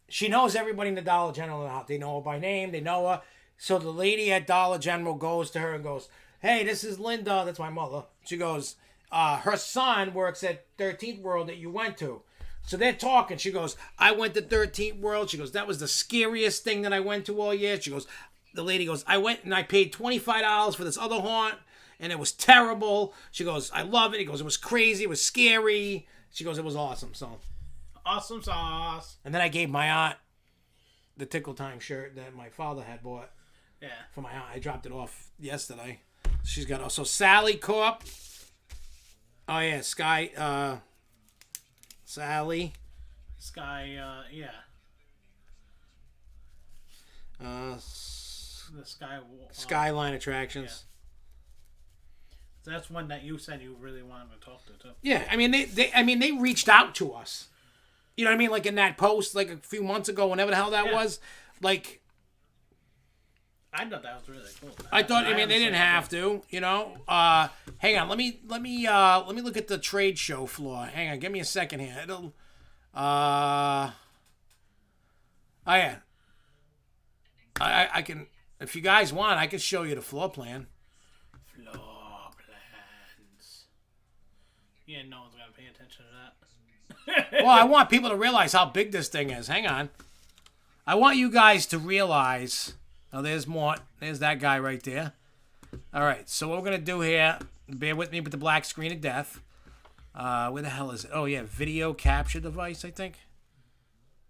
She knows everybody in the Dollar General. They know her by name. They know her. So the lady at Dollar General goes to her and goes, hey, this is Linda. That's my mother. She goes, her son works at 13th World that you went to. So they're talking. She goes, I went to 13th World. She goes, that was the scariest thing that I went to all year. She goes, the lady goes, I went and I paid $25 for this other haunt, and it was terrible. She goes, I love it. He goes, it was crazy. It was scary. She goes, it was awesome. So, Awesome sauce. and then I gave my aunt the Tickle Time shirt that my father had bought Yeah. for my aunt. I dropped it off yesterday. She's got also Sally Corp. Oh yeah, Sky. Sally. Sky, yeah. The Sky... Skyline Attractions. That's one that you said you really wanted to talk to, too. Yeah, I mean they reached out to us. You know what I mean? Like in that post, like a few months ago, whenever the hell that was. Like, I thought that was really cool. I thought. I mean, they didn't have to. You know. Hang on. Let me look at the trade show floor. Hang on. Give me a second here. It'll. Oh yeah. I can. If you guys want, I can show you the floor plan. Floor plans. Yeah, no one's gonna pay attention to that. Well, I want people to realize how big this thing is. Hang on. I want you guys to realize. Oh, there's more. There's that guy right there. All right. So what we're going to do here, bear with me with the black screen of death. Where the hell is it? Oh, yeah. Video capture device, I think.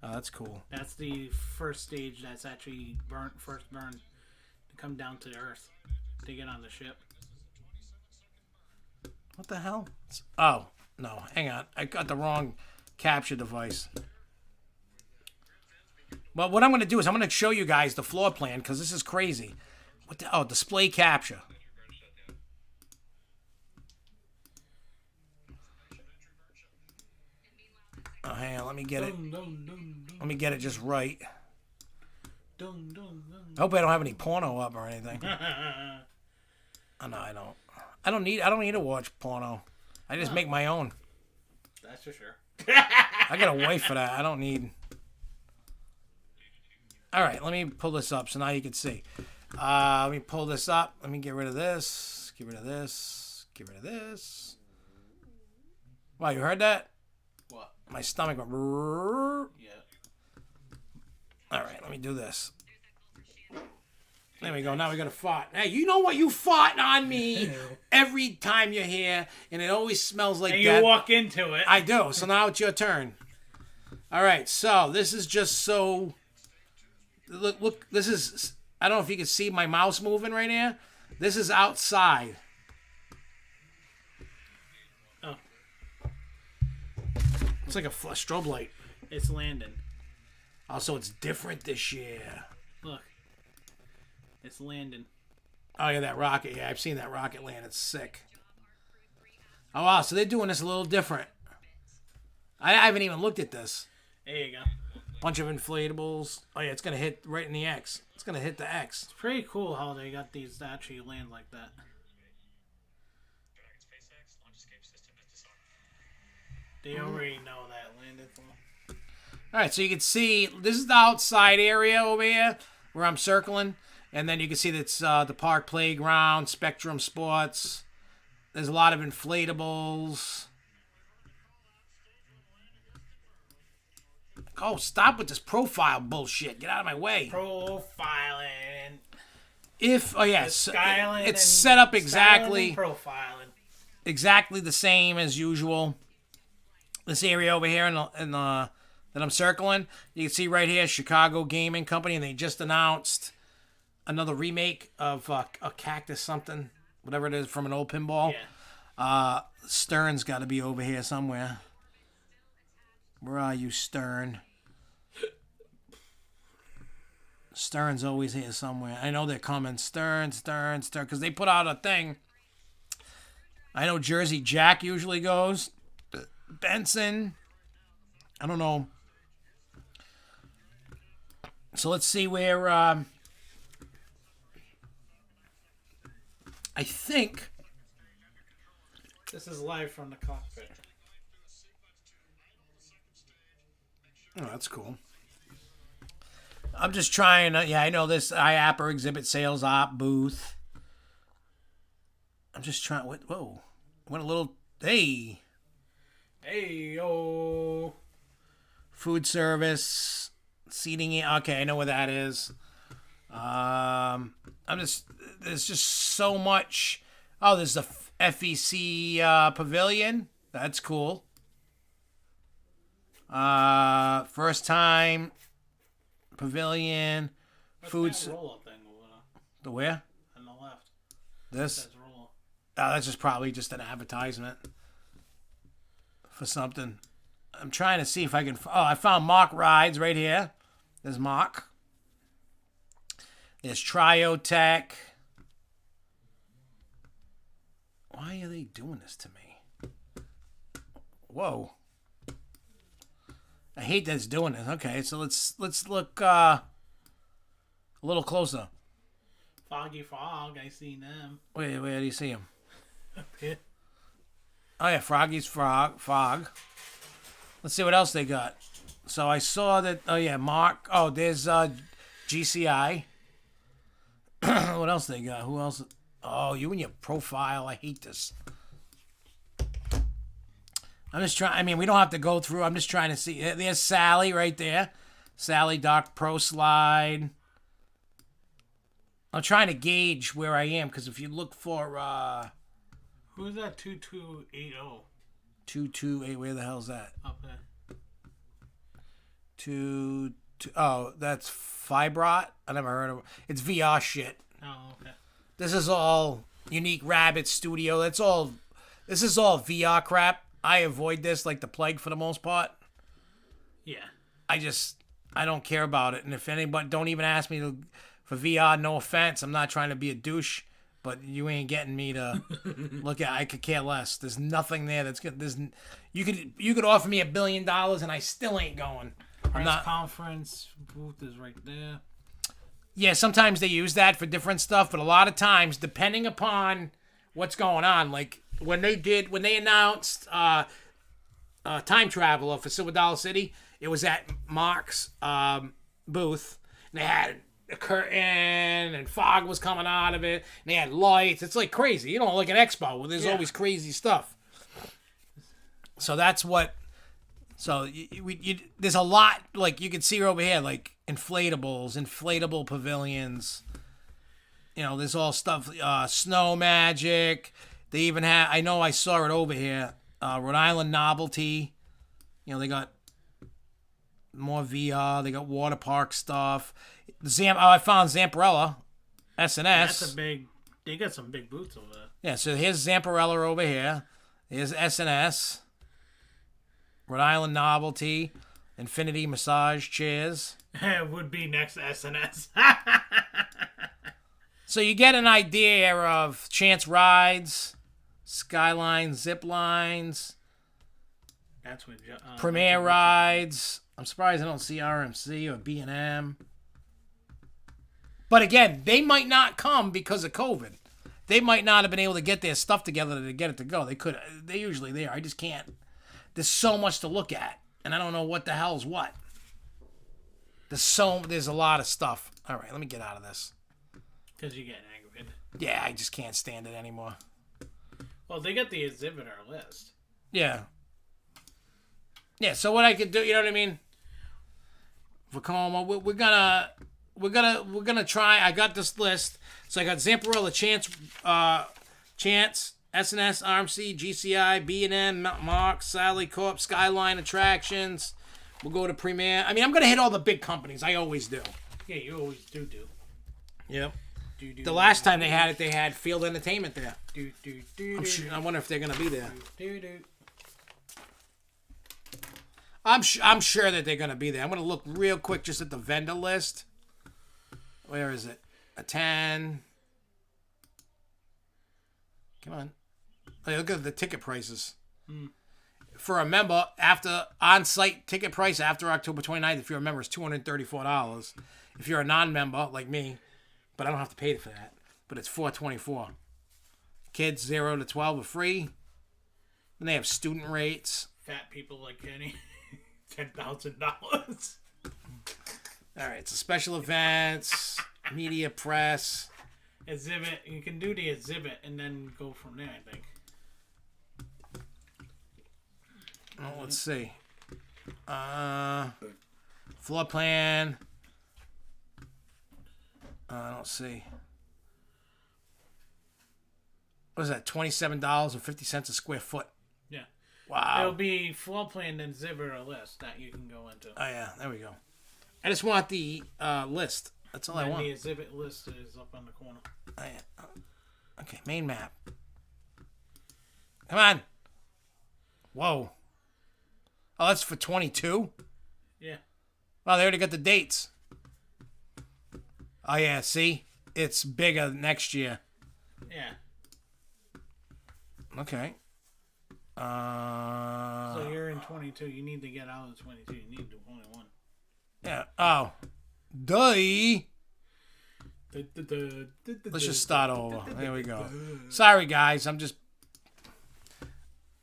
Oh, that's cool. That's the first stage that's actually first burned to come down to the Earth to get on the ship. What the hell? Oh, no. Hang on. I got the wrong capture device. Well, what I'm going to do is I'm going to show you guys the floor plan because this is crazy. What the? Oh, display capture. Oh, hang on. Let me get it. Let me get it just right. I hope I don't have any porno up or anything. Oh, no, I don't. I don't need to watch porno. I just make my own. That's for sure. I got a wife for that. I don't need. All right, let me pull this up so now you can see. Let me pull this up. Let me get rid of this. Get rid of this. Get rid of this. Wow, you heard that? What? My stomach went. Brrr. Yeah. All right, let me do this. There we go. Now we got to fart. Hey, you know what? You fart on me every time you're here, and it always smells like and that. you walk into it. I do. So now it's your turn. All right. So this is just so. Look. This is. I don't know if you can see my mouse moving right here. This is outside. Oh. It's like a strobe light. It's landing. Also, it's different this year. Look. It's landing. Oh, yeah, that rocket. Yeah, I've seen that rocket land. It's sick. Oh, wow. So they're doing this a little different. I haven't even looked at this. There you go. Bunch of inflatables. Oh, yeah, it's going to hit right in the X. It's going to hit the X. It's pretty cool how they got these to actually land like that. They already know that landed for. All right, so you can see this is the outside area over here where I'm circling, and then you can see that's the park playground, Spectrum Sports. There's a lot of inflatables. Oh, stop with this profile bullshit. Get out of my way. Profiling. Yes, Skyline it's set up exactly profiling. exactly the same as usual. This area over here that I'm circling, you can see right here, Chicago Gaming Company, and they just announced another remake of a Cactus something, whatever it is, from an old pinball. Yeah. Stern's got to be over here somewhere. Where are you, Stern? Stern's always here somewhere. I know they're coming. Stern, because they put out a thing. I know Jersey Jack usually goes. Benson. I don't know. So let's see where... I think... This is live from the cockpit. Oh, that's cool. I'm just trying to... Yeah, I know this IAPPA exhibit sales op booth. I'm just trying... Whoa. Went a little... Hey. Hey, yo. Food service. Seating... Okay, I know where that is. I'm just... There's just so much... Oh, there's the FEC pavilion. That's cool. First time pavilion. What's that roll-up thing over there? The where? On the left. This? That's roll-up. Oh, that's just probably just an advertisement for something. I'm trying to see if I can... Oh, I found mock rides right here. There's mock. There's Triotech. Why are they doing this to me? Whoa. I hate that it's doing this. Okay, so let's look a little closer. Foggy Fog, I seen them. Where do you see them? Up here. Oh yeah, Froggy's Fog. Let's see what else they got. So I saw that. Oh yeah, Mark. Oh, there's GCI. What else they got? Who else? Oh, you and your profile. I hate this. I'm just trying. I mean, we don't have to go through. I'm just trying to see. There's Sally right there. Sally Doc Pro Slide. I'm trying to gauge where I am because if you look for Who's that 2280? 228, where the hell's that? Up there. Oh, that's Fibrot. I never heard of it. It's VR shit. Oh, okay. This is all Unique Rabbit Studio. This is all VR crap. I avoid this like the plague for the most part. Yeah. I don't care about it. And if anybody, don't even ask me for VR, no offense. I'm not trying to be a douche, but you ain't getting me to look at. I could care less. There's nothing there that's good. You could offer me $1 billion and I still ain't going. Press conference booth is right there. Yeah, sometimes they use that for different stuff, but a lot of times, depending upon what's going on, like when they announced Time Traveler for Silver Dollar City, it was at Mark's booth, and they had a curtain, and fog was coming out of it, and they had lights. It's like crazy, like an expo where there's always crazy stuff. So that's what. So there's a lot, like you can see over here, like inflatable pavilions. There's all stuff, Snow Magic. They even have, I know I saw it over here, Rhode Island Novelty. They got more VR. They got water park stuff. I found Zamparella, SNS. That's they got some big booths over there. Yeah, so here's Zamparella over here. Here's SNS. Rhode Island Novelty, Infinity Massage Chairs. It would be next to SNS. So you get an idea of Chance Rides, Skyline Zip Lines, That's what Premier Rides. I'm surprised I don't see RMC or B&M. But again, they might not come because of COVID. They might not have been able to get their stuff together to get it to go. They could. They usually there. I just can't. there's so much to look at, and I don't know what the hell's what. There's a lot of stuff. All right, let me get out of this. Because you're getting aggravated. Yeah, I just can't stand it anymore. Well, they got the exhibitor list. Yeah. Yeah, so what I could do, you know what I mean? Vacoma, we're gonna try. I got this list. So I got Zamparella, Chance, SNS, RMC, GCI, B&M, Mark, Sally Corp, Skyline Attractions. We'll go to Premier. I mean, I'm gonna hit all the big companies. I always do. Yeah, you always do. Yep. The last time they had Field Entertainment there. I wonder if they're gonna be there. I'm sure that they're gonna be there. I'm gonna look real quick just at the vendor list. Where is it? A 10. Come on. Hey, look at the ticket prices. For a member, after on-site ticket price after October 29th, if you're a member, is $234. If you're a non-member like me, but I don't have to pay for that, but it's $424. Kids 0 to 12 are free. And they have student rates. Fat people like Kenny, $10,000. All right, so special events, media press. Exhibit. You can do the exhibit and then go from there, I think. Oh, let's see. Floor plan. I don't see. What is that? $27.50 a square foot. Yeah. Wow. It'll be floor plan and exhibitor list that you can go into. Oh yeah, there we go. I just want the list. That's all I want. The exhibit list is up on the corner. Oh, yeah. Okay, main map. Come on. Whoa. Oh, that's for 22? Yeah. Oh, they already got the dates. Oh, yeah, see? It's bigger next year. Yeah. Okay. So you're in 22. You need to get out of 22. You need to 21. Yeah. Oh. Duh. Let's just start over. There we go. Sorry, guys. I'm just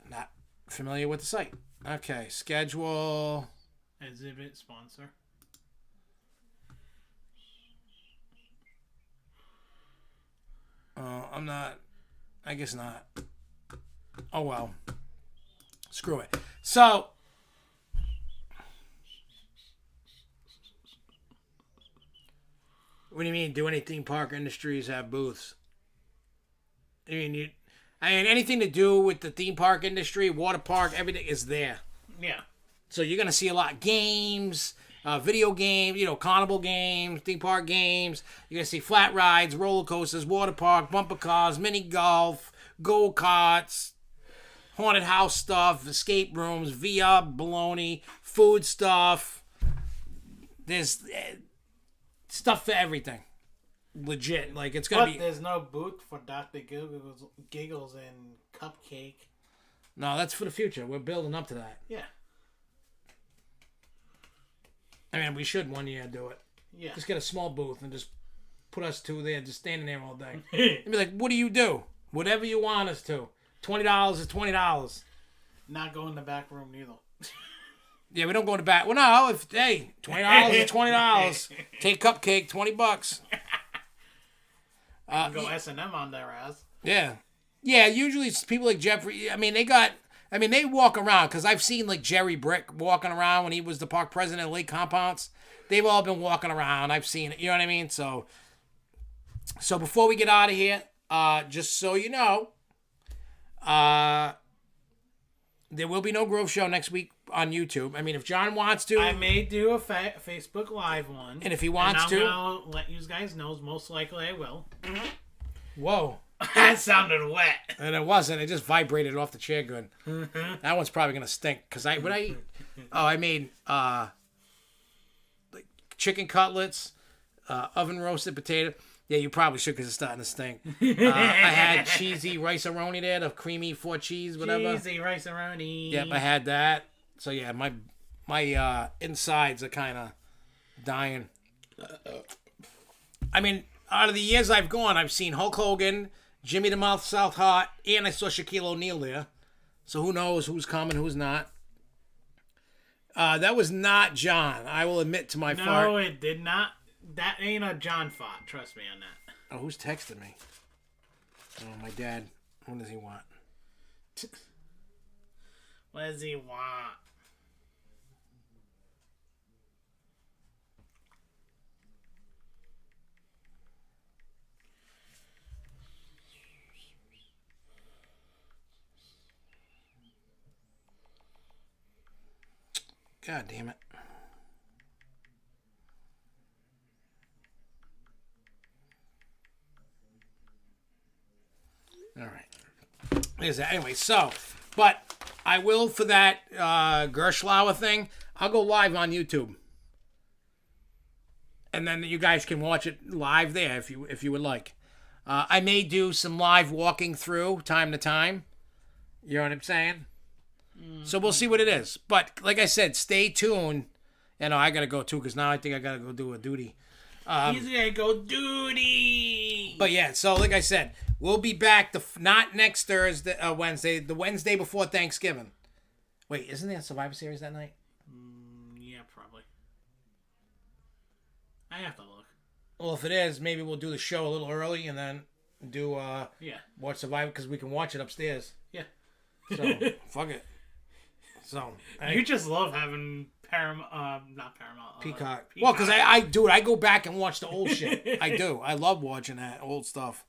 not familiar with the site. Okay, schedule. Exhibit sponsor. I'm not. I guess not. Oh well. Screw it. So. What do you mean? Do any theme park industries have booths? I mean, anything to do with the theme park industry, water park, everything is there. Yeah. So you're gonna see a lot of games, video games, carnival games, theme park games. You're gonna see flat rides, roller coasters, water park, bumper cars, mini golf, go karts, haunted house stuff, escape rooms, VR baloney, food stuff. There's stuff for everything. Legit, like it's gonna be. There's no booth for Dr. Giggles and Cupcake. No, that's for the future. We're building up to that. Yeah. I mean, we should one year do it. Yeah. Just get a small booth and just put us two there, just standing there all day. And be like, what do you do? Whatever you want us to. $20 is $20. Not go in the back room neither. Yeah, we don't go in the back. Well, no, $20 is $20. Take Cupcake, $20. Go S&M on their ass. Yeah. Yeah, usually it's people like Jeffrey. They walk around, because I've seen like Jerry Brick walking around when he was the park president of Lake Compounds. They've all been walking around. I've seen it. You know what I mean? So before we get out of here, just so you know, there will be no Grove Show next week on YouTube. I mean, if John wants to, I may do a Facebook Live one. And if he wants to, I'm gonna let you guys know. Most likely I will. Whoa. That sounded wet. And it wasn't. It just vibrated off the chair good. That one's probably gonna stink. Cause I made like chicken cutlets, oven roasted potato. Yeah, you probably should, because it's starting to stink. I had cheesy rice-a-roni there, the creamy 4 cheese, whatever. Cheesy rice-a-roni. Yep, I had that. So yeah, my insides are kind of dying. I mean, out of the years I've gone, I've seen Hulk Hogan, Jimmy the Mouth South Hot, and I saw Shaquille O'Neal there. So who knows who's coming, who's not. That was not John. I will admit to my No, fart. it did not. That ain't a John fart. Trust me on that. Oh, who's texting me? Oh, my dad. What does he want? What does he want? God damn it. All right. There's that. Anyway, so, but I will for that Gerschlauer thing. I'll go live on YouTube, and then you guys can watch it live there if you would like. I may do some live walking through time to time. You know what I'm saying? So we'll see what it is. But like I said, stay tuned. You know, I gotta go too because now I think I gotta go do a duty. He's gonna go duty. But yeah, so like I said, we'll be back not next Thursday, Wednesday, the Wednesday before Thanksgiving. Wait, isn't there a Survivor Series that night? Yeah, probably. I have to look. Well, if it is, maybe we'll do the show a little early and then do watch Survivor because we can watch it upstairs. Yeah. So fuck it. So you just love having not Paramount. Peacock. Well, because I go back and watch the old shit. I do. I love watching that old stuff.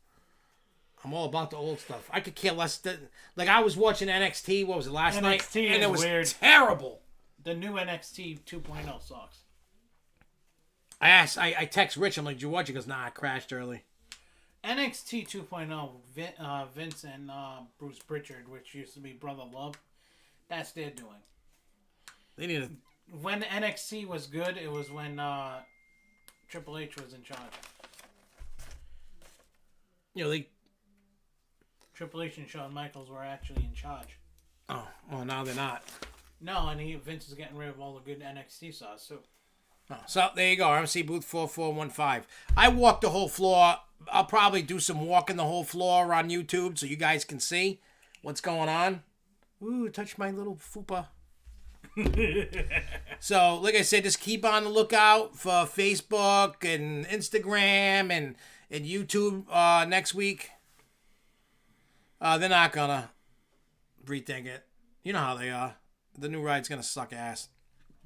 I'm all about the old stuff. I could care less. Like I was watching NXT. What was it last night? And it was weird. Terrible. The new NXT 2.0 sucks. I text Rich. I'm like, did you watch it? He goes, nah, I crashed early. NXT 2.0, Vince and Bruce Pritchard, which used to be Brother Love, that's their doing. They need to... When NXT was good, it was when Triple H was in charge. You know, Triple H and Shawn Michaels were actually in charge. Oh, well, now they're not. No, and Vince is getting rid of all the good NXT stars, too. Oh, so, there you go. RMC Booth 4415. I walked the whole floor. I'll probably do some walking the whole floor on YouTube so you guys can see what's going on. Ooh, touch my little fupa. So, like I said, just keep on the lookout for Facebook and Instagram and YouTube next week. They're not gonna rethink it. You know how they are. The new ride's gonna suck ass.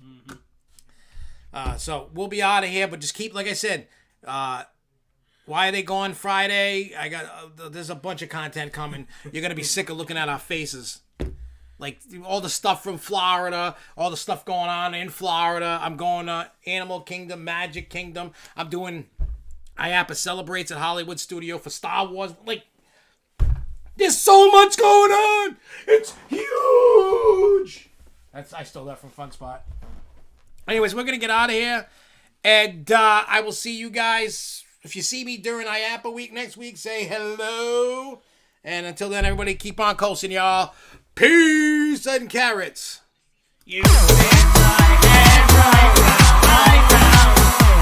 Mm-hmm. So we'll be out of here, but just keep, like I said, why are they gone Friday? There's a bunch of content coming. You're gonna be sick of looking at our faces. Like all the stuff from Florida, all the stuff going on in Florida. I'm going to Animal Kingdom, Magic Kingdom. I'm doing IAPPA Celebrates at Hollywood Studio for Star Wars. Like, there's so much going on. It's huge. I stole that from Fun Spot. Anyways, we're going to get out of here. And I will see you guys. If you see me during IAPPA week next week, say hello. And until then, everybody keep on coasting, y'all. Peace and carrots. You spin my head right round,